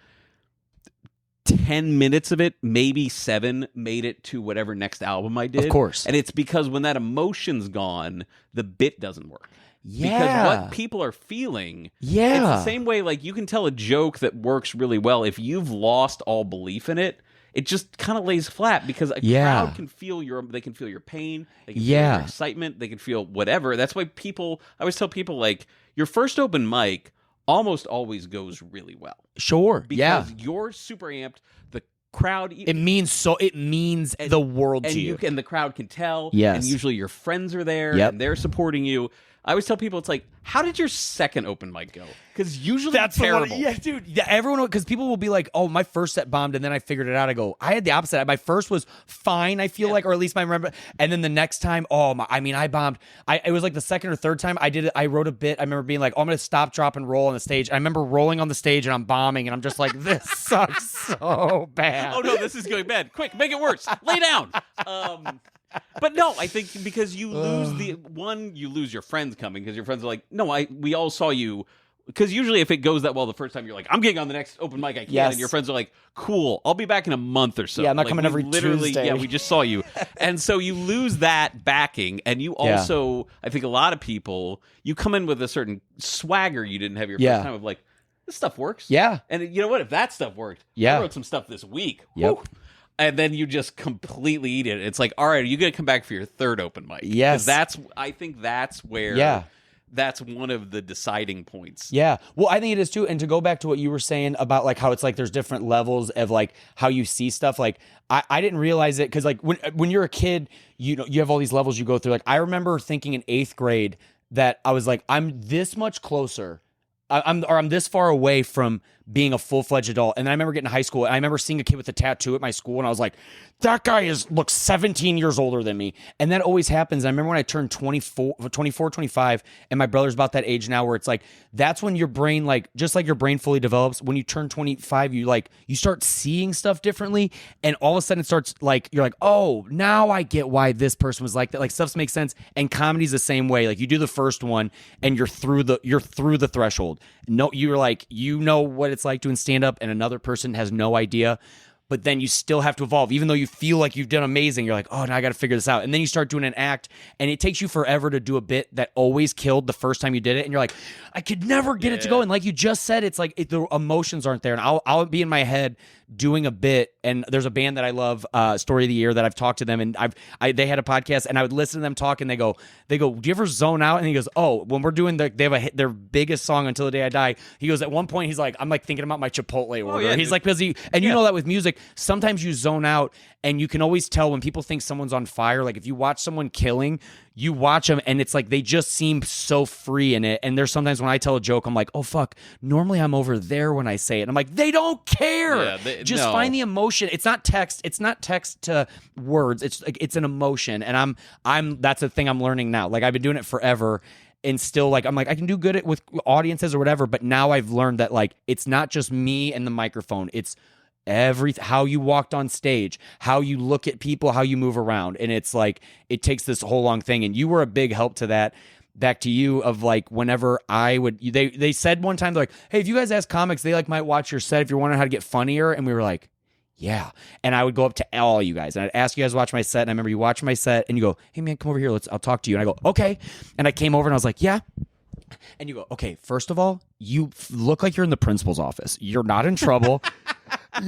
10 minutes of it, maybe 7, made it to whatever next album I did. Of course. And it's because when that emotion's gone, the bit doesn't work. Because what people are feeling, it's the same way, like, you can tell a joke that works really well. If you've lost all belief in it, it just kind of lays flat, because a crowd can feel they can feel your pain, they can feel your excitement, they can feel whatever. That's why I always tell people, like, your first open mic almost always goes really well. Sure. Because you're super amped. The crowd. It means the world to you. And the crowd can tell. Yes. And usually your friends are there Yep. and they're supporting you. I always tell people, it's like, how did your second open mic go? Because usually That's terrible. Yeah, dude. Yeah, everyone, because people will be like, "Oh, my first set bombed," and then I figured it out. I go, I had the opposite. My first was fine. I feel like, or at least I remember. And then the next time, I bombed. It was like the second or third time I did it. I wrote a bit. I remember being like, "Oh, I'm gonna stop, drop, and roll on the stage." I remember rolling on the stage and I'm bombing, and I'm just like, "This sucks so bad." Oh no, this is going bad. Quick, make it worse. Lay down. But no, I think because you lose your friends coming because your friends are like, no, we all saw you. Because usually if it goes that well the first time, you're like, I'm getting on the next open mic I can. Yes. And your friends are like, cool, I'll be back in a month or so. Yeah, I'm not coming every Tuesday. Yeah, we just saw you. And so you lose that backing. And you also, I think a lot of people, you come in with a certain swagger you didn't have your first time of like, this stuff works. Yeah. And you know what? If that stuff worked, Yeah. I wrote some stuff this week. Yep. Woo. And then you just completely eat it. It's like, all right, are you going to come back for your third open mic? Yes. I think that's where that's one of the deciding points. Yeah. Well, I think it is too. And to go back to what you were saying about like how it's like there's different levels of like how you see stuff. Like I didn't realize it because like when you're a kid, you have all these levels you go through. Like I remember thinking in 8th grade that I was like, I'm this much closer. I'm this far away from being a full-fledged adult. And then I remember getting to high school and I remember seeing a kid with a tattoo at my school and I was like, that guy looks 17 years older than me. And that always happens. I remember when I turned 24, 25 and my brother's about that age now where it's like, that's when your brain, like, just like your brain fully develops. When you turn 25, you start seeing stuff differently. And all of a sudden it starts like, you're like, oh, now I get why this person was like that. Like stuff makes sense. And comedy's the same way. Like you do the first one and you're through the threshold. No, you're like, you know what it's like doing stand up and another person has no idea, but then you still have to evolve. Even though you feel like you've done amazing, you're like, oh, now I got to figure this out. And then you start doing an act and it takes you forever to do a bit that always killed the first time you did it. And you're like, I could never get it to go. And like you just said, it's like the emotions aren't there. And I'll be in my head doing a bit, and there's a band that I love, Story of the Year, that I've talked to them, and they had a podcast, and I would listen to them talk, and they go, do you ever zone out? And he goes, oh, when we're doing they have their biggest song, Until the Day I Die. He goes, at one point, he's like, I'm like thinking about my Chipotle order. Yeah, he's like, because you know that with music, sometimes you zone out, and you can always tell when people think someone's on fire. Like if you watch someone killing, you watch them and it's like they just seem so free in it. And there's sometimes when I tell a joke, I'm like, oh fuck, normally I'm over there when I say it. And I'm like, they don't care. Yeah, find the emotion. It's not text. It's not text to words. It's like it's an emotion. And I'm that's a thing I'm learning now. Like I've been doing it forever. And still, like, I'm like, I can do good with audiences or whatever. But now I've learned that like it's not just me and the microphone. It's how you walked on stage, how you look at people, how you move around. And it's like, it takes this whole long thing. And you were a big help to that. Back to you of like, whenever they said one time, they're like, hey, if you guys ask comics, they like might watch your set if you're wondering how to get funnier. And we were like, yeah. And I would go up to all you guys and I'd ask you guys to watch my set. And I remember you watch my set and you go, hey man, come over here. I'll talk to you. And I go, okay. And I came over and I was like, yeah. And you go, okay, first of all, you look like you're in the principal's office. You're not in trouble. I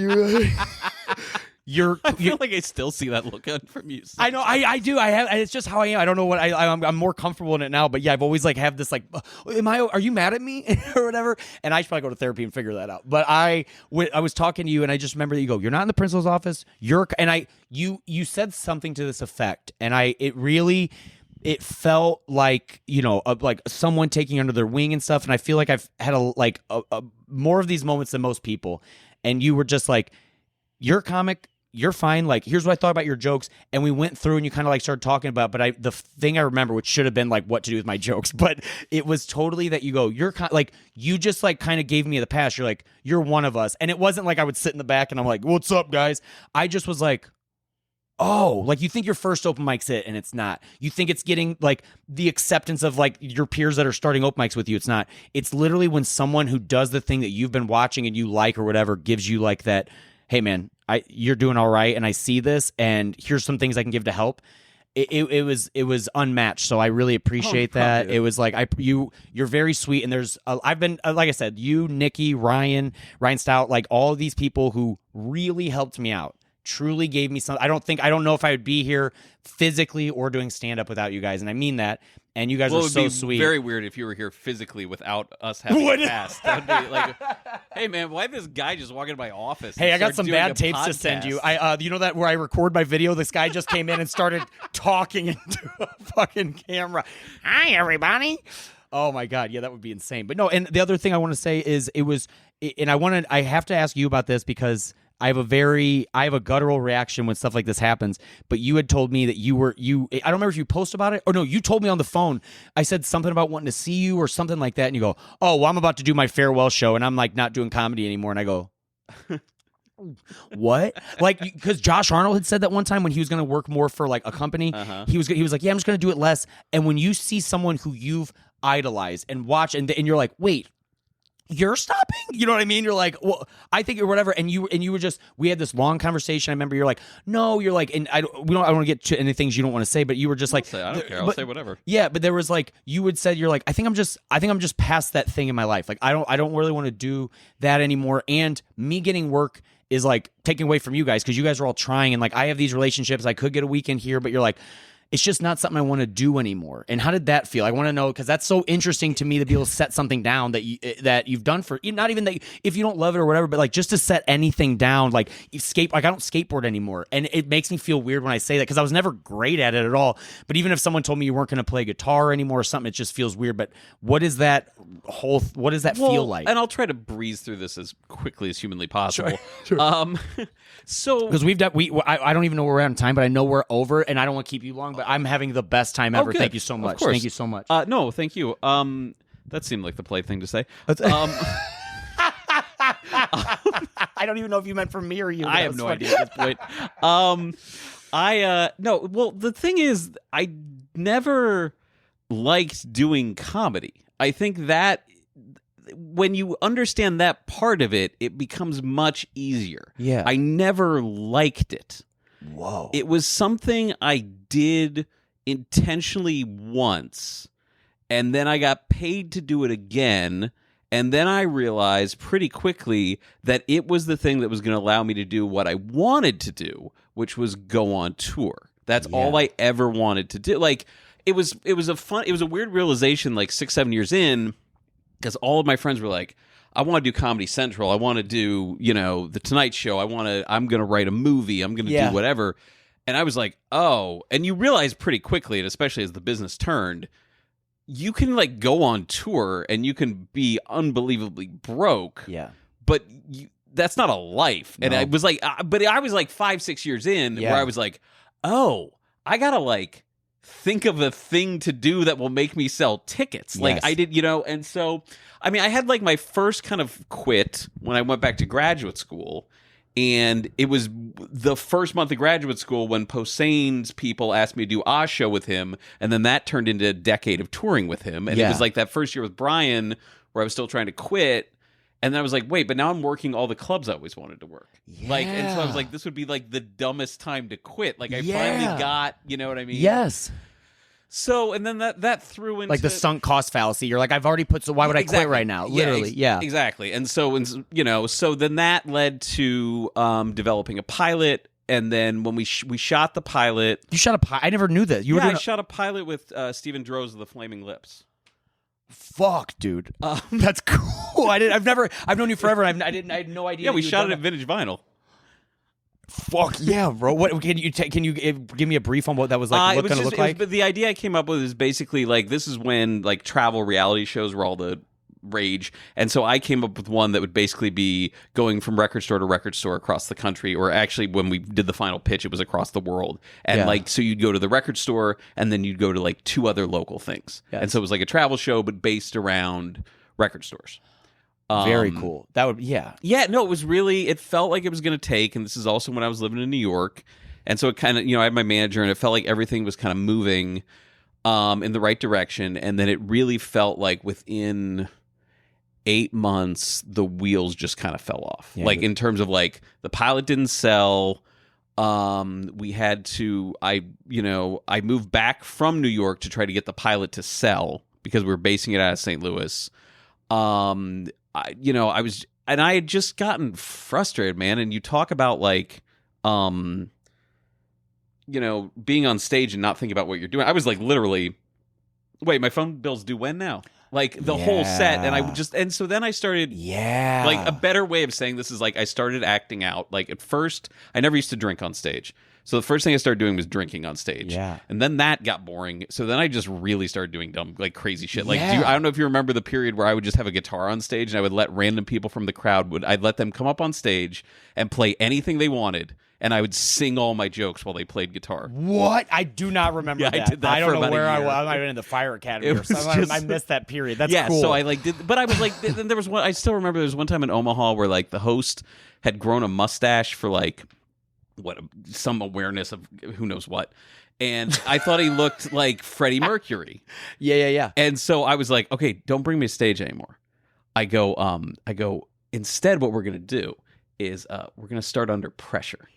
feel like I still see that look on from you. I know, I do. I have. It's just how I am. I don't know what I'm more comfortable in it now. But yeah, I've always like have this like, are you mad at me or whatever? And I should probably go to therapy and figure that out. But I was talking to you, and I just remember that you go, you're not in the principal's office. You said something to this effect, and it felt like, like someone taking you under their wing and stuff. And I feel like I've had a more of these moments than most people. And you were just like, you're a comic, you're fine. Like, here's what I thought about your jokes. And we went through and you kind of like started talking about, but the thing I remember, which should have been like what to do with my jokes, but it was totally that you go, you just like kind of gave me the pass. You're like, you're one of us. And it wasn't like I would sit in the back and I'm like, what's up guys? I just was like, oh, like you think your first open mic's it, and it's not. You think it's getting like the acceptance of like your peers that are starting open mics with you. It's not. It's literally when someone who does the thing that you've been watching and you like or whatever gives you like that, hey man, you're doing all right, and I see this, and here's some things I can give to help. It was unmatched, so I really appreciate that. It was like you're very sweet, and there's I've been like I said, you, Nikki, Ryan Stout, like all of these people who really helped me out. truly gave me some. I don't know if I would be here physically or doing stand up without you guys, and I mean that. And you guys Well, are it would so be sweet. very weird if you were here physically without us having a cast. That would be like, hey man, why this guy just walk into my office? Hey, and I got start some doing bad a tapes to send you. podcast? You know that where I record my video? This guy just came in and started talking into a fucking camera. Hi, everybody. Oh my god, yeah, that would be insane. But no, and the other thing I want to say is I have to ask you about this because I have a guttural reaction when stuff like this happens. But you had told me that I don't remember if you posted about it or no, you told me on the phone. I said something about wanting to see you or something like that, and you go, "Oh, well, I'm about to do my farewell show, and I'm like not doing comedy anymore." And I go, what? Like, because Josh Arnold had said that one time when he was going to work more for like a company. He was like, yeah, I'm just going to do it less. And when you see someone who you've idolized and watch, and you're like, wait, you're stopping? You know what I mean? You're like, well, I think or whatever. And you were just, we had this long conversation. I remember you're like, no, you're like, and I don't want to get to any things you don't want to say, but you were just like, I don't care. I'll say whatever. Yeah, but there was like, you would said, you're like, I think I'm just past that thing in my life. Like, I don't really want to do that anymore. And me getting work is like taking away from you guys because you guys are all trying, and like I have these relationships. I could get a weekend here, but you're like, it's just not something I want to do anymore. And how did that feel? I want to know, because that's so interesting to me to be able to set something down that you've done for, not even that if you don't love it or whatever, but like just to set anything down, like like I don't skateboard anymore. And it makes me feel weird when I say that because I was never great at it at all. But even if someone told me you weren't going to play guitar anymore or something, it just feels weird. But what does that feel like? And I'll try to breeze through this as quickly as humanly possible. Sure. So because I don't even know where we're at in time, but I know we're over, and I don't want to keep you long, but I'm having the best time ever. good. Thank you so much. Of course. Thank you so much. No, thank you. That seemed like the polite thing to say. I don't even know if you meant for me or you. I have no idea at this point. No. Well, the thing is, I never liked doing comedy. I think that when you understand that part of it, it becomes much easier. Yeah. I never liked it. Whoa. It was something I did intentionally once, and then I got paid to do it again, and then I realized pretty quickly that it was the thing that was going to allow me to do what I wanted to do, which was go on tour. That's all I ever wanted to do. Like, it was a weird realization like 6-7 years in, because all of my friends were like, I want to do Comedy Central. I want to do, The Tonight Show. I'm going to write a movie. I'm going to do whatever. And I was like, oh. And you realize pretty quickly, and especially as the business turned, you can like go on tour and you can be unbelievably broke. Yeah. But that's not a life. And No. I was like, but I was like 5-6 years in where I was like, oh, I got to like think of a thing to do that will make me sell tickets. Yes. Like I did, and so, I mean, I had like my first kind of quit when I went back to graduate school, and it was the first month of graduate school when Poseidon's people asked me to do a show with him, and then that turned into a decade of touring with him, and it was like that first year with Brian where I was still trying to quit. And then I was like, wait, but now I'm working all the clubs I always wanted to work. Yeah. Like, and so I was like, this would be like the dumbest time to quit. Like I finally got, you know what I mean? Yes. So, and then that threw into like the sunk cost fallacy. You're like, I've already put, so why would I quit right now? Literally. Exactly. And so, so then that led to developing a pilot. And then when we shot the pilot. You shot a pilot? I never knew this. I shot a pilot with Stephen Droz of the Flaming Lips. Fuck, dude. That's cool. I've known you forever. And I had no idea. Yeah, we shot it at Vintage Vinyl. Fuck yeah, bro! What can you give me a brief on what that was like? What going to look like? But the idea I came up with is basically like this is when like travel reality shows were all the rage, and so I came up with one that would basically be going from record store to record store across the country, or actually when we did the final pitch, it was across the world. And like so, you'd go to the record store, and then you'd go to like 2 other local things, and so it was like a travel show but based around record stores. Very cool. That would, yeah. No, it was really, it felt like it was going to take, and this is also when I was living in New York. And so it kind of, I had my manager, and it felt like everything was kind of moving in the right direction. And then it really felt like within 8 months, the wheels just kind of fell off. Like in terms of like the pilot didn't sell. We had to, I moved back from New York to try to get the pilot to sell because we were basing it out of St. Louis. I had just gotten frustrated, man. And you talk about like being on stage and not thinking about what you're doing. I was like literally, wait, my phone bill's due when now? Like the whole set, and so then I started. Yeah, like a better way of saying this is like I started acting out. Like at first, I never used to drink on stage. So the first thing I started doing was drinking on stage. Yeah. And then that got boring. So then I just really started doing dumb, like crazy shit. Like, I don't know if you remember the period where I would just have a guitar on stage and I would let random people from the crowd, I'd let them come up on stage and play anything they wanted. And I would sing all my jokes while they played guitar. What? I do not remember that. I did that I don't for know about where a I year. was. I might have been in the fire academy or something. I missed that period. That's cool. So I but I was like, then there was one, I still remember there was one time in Omaha where like the host had grown a mustache for like, some awareness of who knows what. And I thought he looked like Freddie Mercury. Yeah. And so I was like, okay, don't bring me to stage anymore. I go, instead what we're going to do is we're going to start under pressure.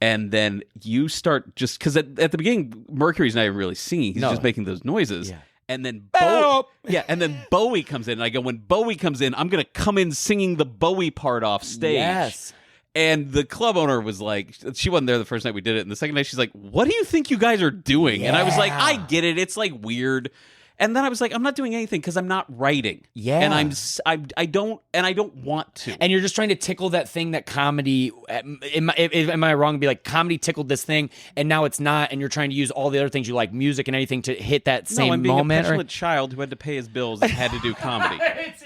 And then you start just, because at the beginning, Mercury's not even really singing. He's just making those noises. Yeah. And then and then Bowie comes in. And I go, when Bowie comes in, I'm going to come in singing the Bowie part off stage. Yes. And the club owner was like, she wasn't there the first night we did it. And the second night, she's like, what do you think you guys are doing? And I was like, I get it. It's like weird. And then I was like, I'm not doing anything because I'm not writing. Yeah. And I don't want to. And you're just trying to tickle that thing that comedy, am I wrong to be like, comedy tickled this thing and now it's not, and you're trying to use all the other things you like, music and anything, to hit that same I'm being moment? a petulant child who had to pay his bills and had to do comedy. It's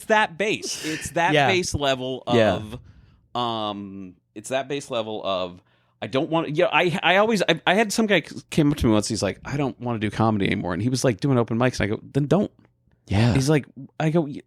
that base. It's that base level of it's that base level of I don't want to, I had some guy came up to me once, he's like, I don't want to do comedy anymore. And he was like doing open mics. And I go, then don't. Yeah. He's like, I go, you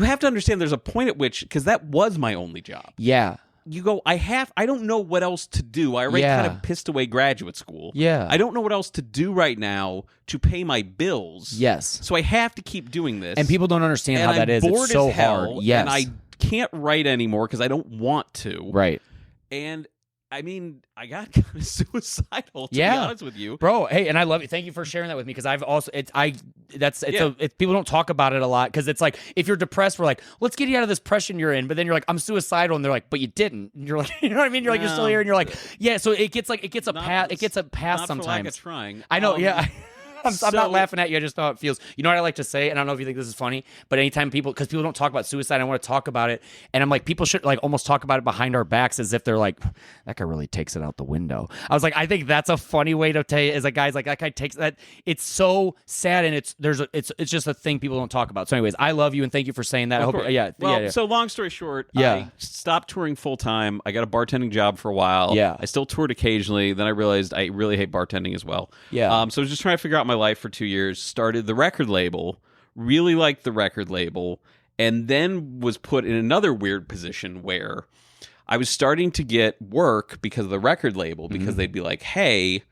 have to understand there's a point at which, because that was my only job. Yeah. You go, I don't know what else to do. I already kind of pissed away graduate school. Yeah. I don't know what else to do right now to pay my bills. Yes. So I have to keep doing this. And people don't understand how that is. Bored it's so as hell, hard. Yes. And I can't write anymore because I don't want to. Right. And I mean, I got kind of suicidal, to be honest with you, bro. Hey, and I love you. Thank you for sharing that with me, because I've also people don't talk about it a lot, because it's like, if you're depressed, we're like, let's get you out of this depression you're in, but then you're like, I'm suicidal, and they're like, but you didn't. And you're like, you know what I mean? You're like, you're still here, and you're like, yeah. So it gets a pass not sometimes. For lack of trying. I know, yeah. I'm not laughing at you. I just know how it feels. You know what I like to say, and I don't know if you think this is funny, but anytime because people don't talk about suicide, I want to talk about it, and I'm like, people should like almost talk about it behind our backs, as if they're like, that guy really takes it out the window. I was like, I think that's a funny way to tell you, as a guy's like, that guy takes that. It's so sad, and it's just a thing people don't talk about. So, anyways, I love you and thank you for saying that. So long story short, I stopped touring full time. I got a bartending job for a while. Yeah, I still toured occasionally. Then I realized I really hate bartending as well. Yeah. So I was just trying to figure out my life for 2 years. Started the record label. Really liked the record label, and then was put in another weird position where I was starting to get work because of the record label, because they'd be like, hey,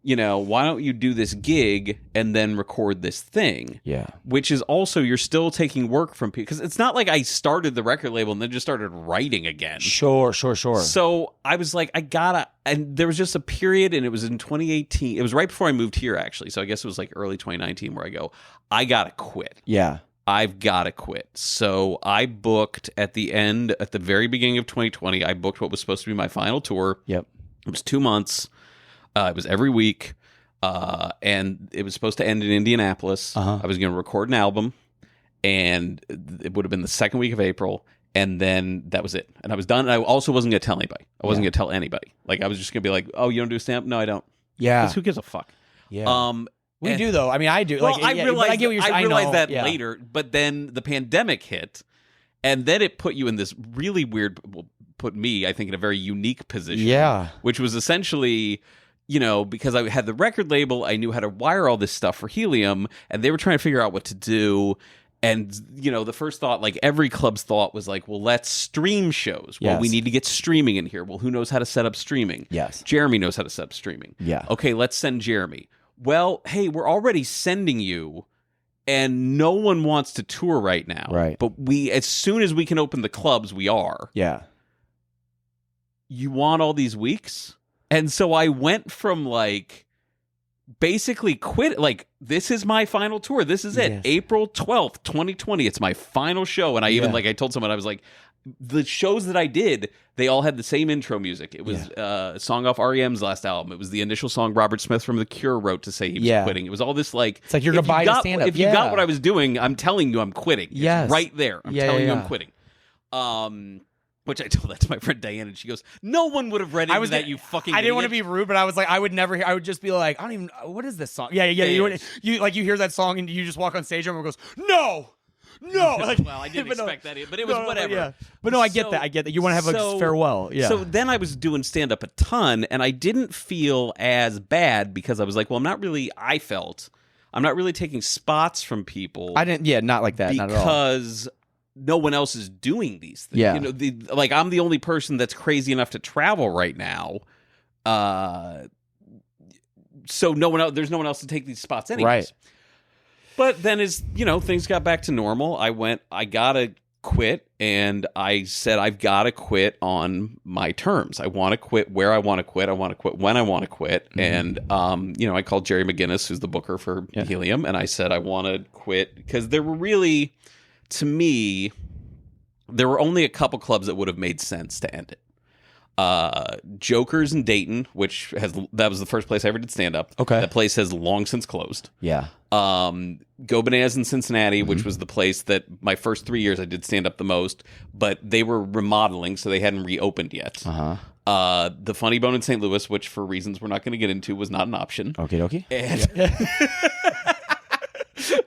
why don't you do this gig and then record this thing? Yeah. Which is also, you're still taking work from people, because it's not like I started the record label and then just started writing again. Sure. So I was like, and there was just a period, and it was in 2018. It was right before I moved here, actually. So I guess it was like early 2019 where I go, I gotta quit. Yeah. I've got to quit. So I booked at the very beginning of 2020, I booked what was supposed to be my final tour. Yep. It was 2 months. It was every week, and it was supposed to end in Indianapolis. I was going to record an album, and it would have been the second week of April, and then that was it. And I was done. And I also wasn't going to tell anybody. I wasn't going to tell anybody. Like, I was just going to be like, oh, you don't do a stamp? No, I don't. Yeah. Because who gives a fuck? Yeah. We do, though. I mean, I do. Well, I realized that later, but then the pandemic hit, and then it put you in this really weird, put me, I think, in a very unique position. Yeah. Which was essentially, because I had the record label, I knew how to wire all this stuff for Helium, and they were trying to figure out what to do. And, the first thought, like every club's thought, was like, well, let's stream shows. Well, we need to get streaming in here. Well, who knows how to set up streaming? Yes. Jeremy knows how to set up streaming. Yeah. Okay, let's send Jeremy. Well, hey, we're already sending you, and no one wants to tour right now. Right. But as soon as we can open the clubs, we are. Yeah. You want all these weeks? And so I went from basically quit. Like, this is my final tour. This is it. Yes. April 12th, 2020. It's my final show. And I even I told someone, I was like, the shows that I did, they all had the same intro music. It was a song off REM's last album. It was the initial song Robert Smith from The Cure wrote to say he was quitting. It was all this like... It's like your goodbye to stand-up. If you got what I was doing, I'm telling you I'm quitting. Yes. It's right there. I'm telling you I'm quitting. Which I told that to my friend Diane, and she goes, "No one would have read into that, you fucking." I didn't want to idiot." be rude, but I was like, I would never hear. I would just be like, I don't even. What is this song? Yeah. You hear that song and you just walk on stage and everyone goes, "No." Like, well, I didn't expect that, but it was whatever. Yeah. But no, I get that. I get that. You want to have a farewell. Yeah. So then I was doing stand up a ton, and I didn't feel as bad because I was like, well, I'm not really taking spots from people. I didn't. Yeah, not like that. Not at all. Because no one else is doing these things. Yeah. You know, like I'm the only person that's crazy enough to travel right now. So there's no one else to take these spots anyways. Right. But then things got back to normal. I gotta quit, and I said I've gotta quit on my terms. I want to quit where I want to quit. I want to quit when I want to quit. And I called Jerry McGinnis, who's the booker for Helium, and I said I want to quit because there were really, to me, there were only a couple clubs that would have made sense to end it. Joker's in Dayton, that was the first place I ever did stand up. Okay. That place has long since closed. Yeah. Go Bananas in Cincinnati, which was the place that my first 3 years I did stand up the most, but they were remodeling, so they hadn't reopened yet. The Funny Bone in St. Louis, which for reasons we're not going to get into, was not an option. Okay.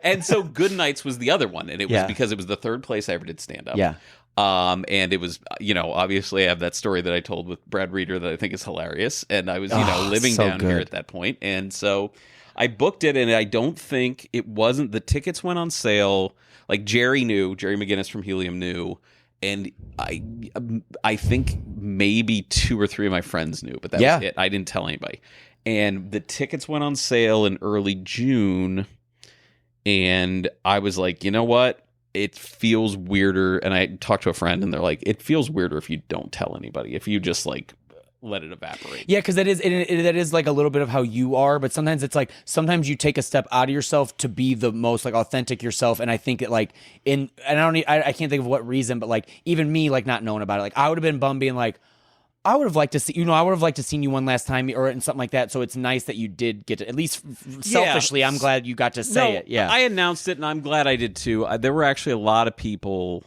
And so Good Nights was the other one, and it was because it was the third place I ever did stand up. Yeah. And it was, obviously I have that story that I told with Brad Reeder that I think is hilarious. And I was, living so down here at that point. And so I booked it, and I don't think the tickets went on sale. Like Jerry McGinnis from Helium knew. And I think maybe 2 or 3 of my friends knew, but that was it. I didn't tell anybody. And the tickets went on sale in early June. And I was like, you know what? It feels weirder. And I talked to a friend, and they're like, it feels weirder if you don't tell anybody, if you just like let it evaporate. Yeah, because that is like a little bit of how you are, but sometimes it's like, sometimes you take a step out of yourself to be the most like authentic yourself. And I think that like I can't think of what reason, but like even me like not knowing about it, like I would have been bummed being like, I would have liked to see, I would have liked to seen you one last time or something like that. So it's nice that you did get to, at least selfishly, I'm glad you got to say it. Yeah. I announced it, and I'm glad I did too. There were actually a lot of people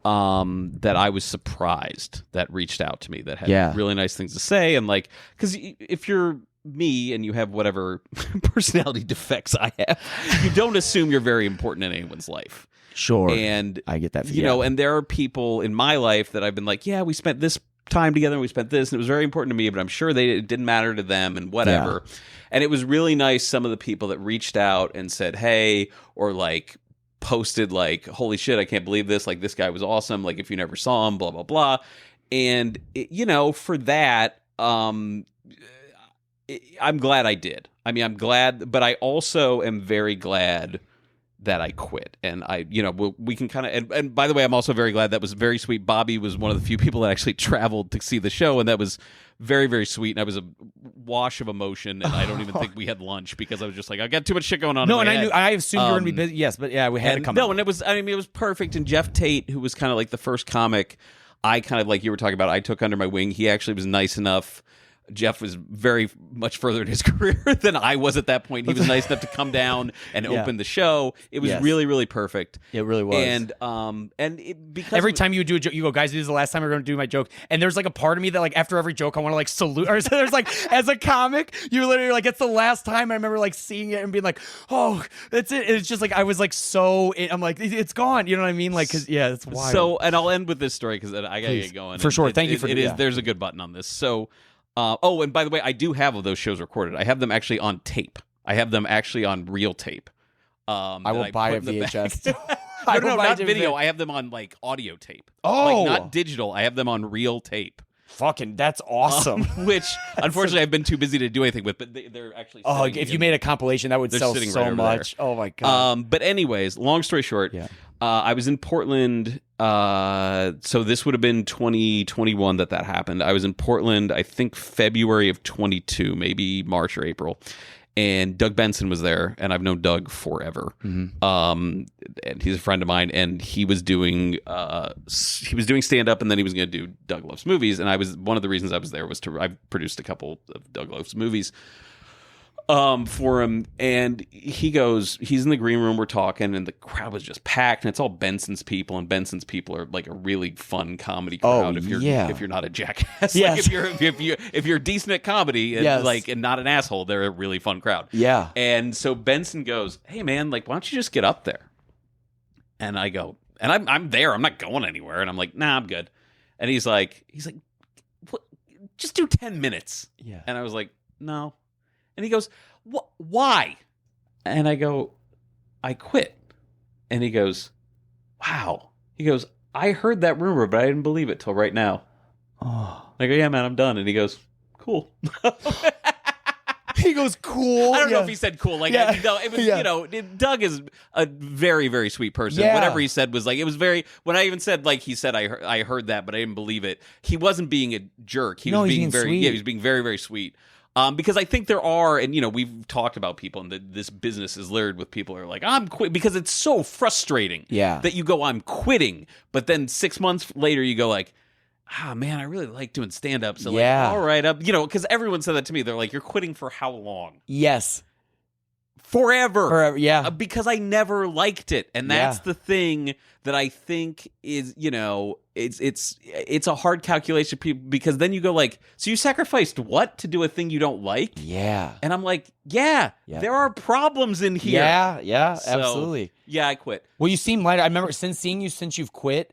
that I was surprised that reached out to me that had really nice things to say. And like, because if you're me and you have whatever personality defects I have, you don't assume you're very important in anyone's life. Sure. And I get that. You know, and there are people in my life that I've been like, yeah, we spent this time together, and we spent this, and it was very important to me, but I'm sure it didn't matter to them and whatever. And it was really nice, some of the people that reached out and said, hey, or like posted like, holy shit, I can't believe this, like this guy was awesome, like if you never saw him, blah blah blah. And for that, I'm glad I did. I mean, I'm glad, but I also am very glad that I quit. And we can kind of, and by the way, I'm also very glad, that was very sweet. Bobby was one of the few people that actually traveled to see the show, and that was very, very sweet. And I was a wash of emotion, and I don't even think we had lunch because I was just like, I got too much shit going on. No, and I assumed you were going to be busy. Yes, but yeah, we had to come out. No, and it was perfect. And Jeff Tate, who was kind of like the first comic I kind of, like you were talking about, I took under my wing. He actually was nice enough. Jeff was very much further in his career than I was at that point. He was nice enough to come down and open the show. It was really, really perfect. It really was. And because every time you would do a joke, you go, guys, this is the last time we're going to do my joke. And there's like a part of me that like after every joke, I want to like salute. Or there's like, as a comic, you literally like, it's the last time. I remember like seeing it and being like, oh, that's it. It's just like, I was like, I'm like, it's gone. You know what I mean? Like, cause it's wild. So, and I'll end with this story because I got to get going. For sure. Thank you for it. There's a good button on this. So, and by the way, I do have those shows recorded. I have them actually on tape. I have them actually on real tape. I will buy a VHS. No, not video. I have them on like audio tape. Oh, like, not digital. I have them on real tape. Fucking, that's awesome. Which, unfortunately, I've been too busy to do anything with. But they're actually. If you made a compilation, that would sell so much. Oh my god. But anyways, long story short, I was in Portland. So this would have been 2021 that happened. I was in Portland, I think February of 22, maybe March or April. and Doug Benson was there, and I've known Doug forever. And he's a friend of mine, and he was doing stand up, and then he was going to do Doug Loves Movies. And one of the reasons I was there was I produced a couple of Doug Loves Movies for him, and he's in the green room, we're talking, and the crowd was just packed, and it's all Benson's people, and Benson's people are like a really fun comedy crowd if you're not a jackass. Yes. Like if you're decent at comedy and and not an asshole, they're a really fun crowd. Yeah. And so Benson goes, "Hey man, like why don't you just get up there?" And I go, and I'm there, I'm not going anywhere, and I'm like, "Nah, I'm good." And he's like, "What? Just do 10 minutes." Yeah. And I was like, "No." And he goes, "Why?" And I go, "I quit." And he goes, "Wow." He goes, "I heard that rumor, but I didn't believe it till right now." Oh. I go, "Yeah, man, I'm done." And he goes, "Cool." He goes, "Cool." I don't know if he said cool. Like, it was, Doug is a very, very sweet person. Yeah. Whatever he said was like, it was very, when I even said, like, he said, I heard that, but I didn't believe it. He wasn't being a jerk. He was being very, sweet. he was being very, very sweet. Because I think there are, and we've talked about people, and this business is littered with people who are like, "I'm quit," because it's so frustrating that you go, "I'm quitting," but then 6 months later you go like, "Ah, man, I really like doing stand-up." So like, all right, because everyone said that to me. They're like, "You're quitting for how long?" Yes. Forever. Yeah. Because I never liked it. And that's the thing that I think is, it's a hard calculation, because then you go like, so you sacrificed what to do a thing you don't like? Yeah. And I'm like, there are problems in here. Yeah, So, absolutely. Yeah, I quit. Well, you seem lighter. I remember since you've quit,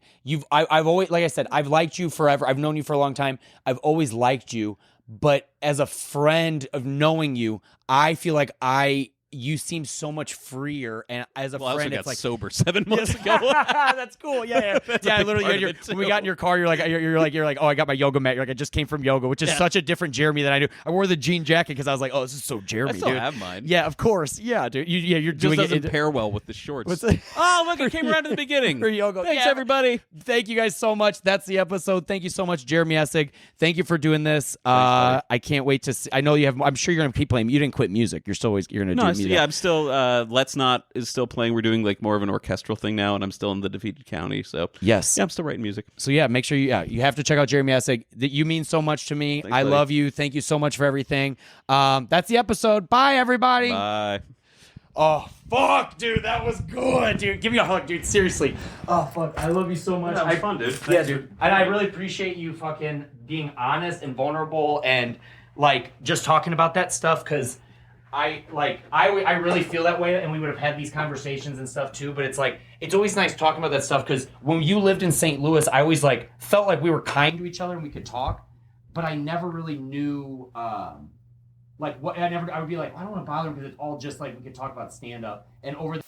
I've always, like I said, I've liked you forever. I've known you for a long time. I've always liked you. But as a friend of knowing you, I feel like you seem so much freer, and as a friend, it's like sober 7 months ago. That's cool. Yeah. Literally, when we got in your car, you're like, "Oh, I got my yoga mat." You're like, "I just came from yoga," which is such a different Jeremy than I knew. I wore the jean jacket because I was like, "Oh, this is so Jeremy." I still dude. have mine. Yeah, of course. Yeah, dude. You're Just doing doesn't it. pair well with the shorts. What's Oh, look, it came around to the beginning. For yoga. Thanks, everybody. Thank you guys so much. That's the episode. Thank you so much, Jeremy Essig. Thank you for doing this. Thanks, I can't wait to see. I know you have. I'm sure you're gonna keep playing. You didn't quit music. You're still always. You're gonna do music. Yeah, I'm still. Let's Not is still playing. We're doing like more of an orchestral thing now, and I'm still in the Defeated County. So yes, yeah, I'm still writing music. So yeah, make sure you have to check out Jeremy Essig. You mean so much to me. Thanks, I buddy. love you. Thank you so much for everything. That's the episode. Bye, everybody. Bye. Oh fuck, dude, that was good, dude. Give me a hug, dude. Seriously. Oh fuck, I love you so much. Yeah, that was fun, dude. Yeah, dude. And I really appreciate you fucking being honest and vulnerable and like just talking about that stuff, because I really feel that way, and we would have had these conversations and stuff too, but it's like, it's always nice talking about that stuff, because when you lived in St. Louis, I always like felt like we were kind to each other and we could talk, but I never really knew like what I would be like, I don't want to bother him, because it's all just like we could talk about stand up, and over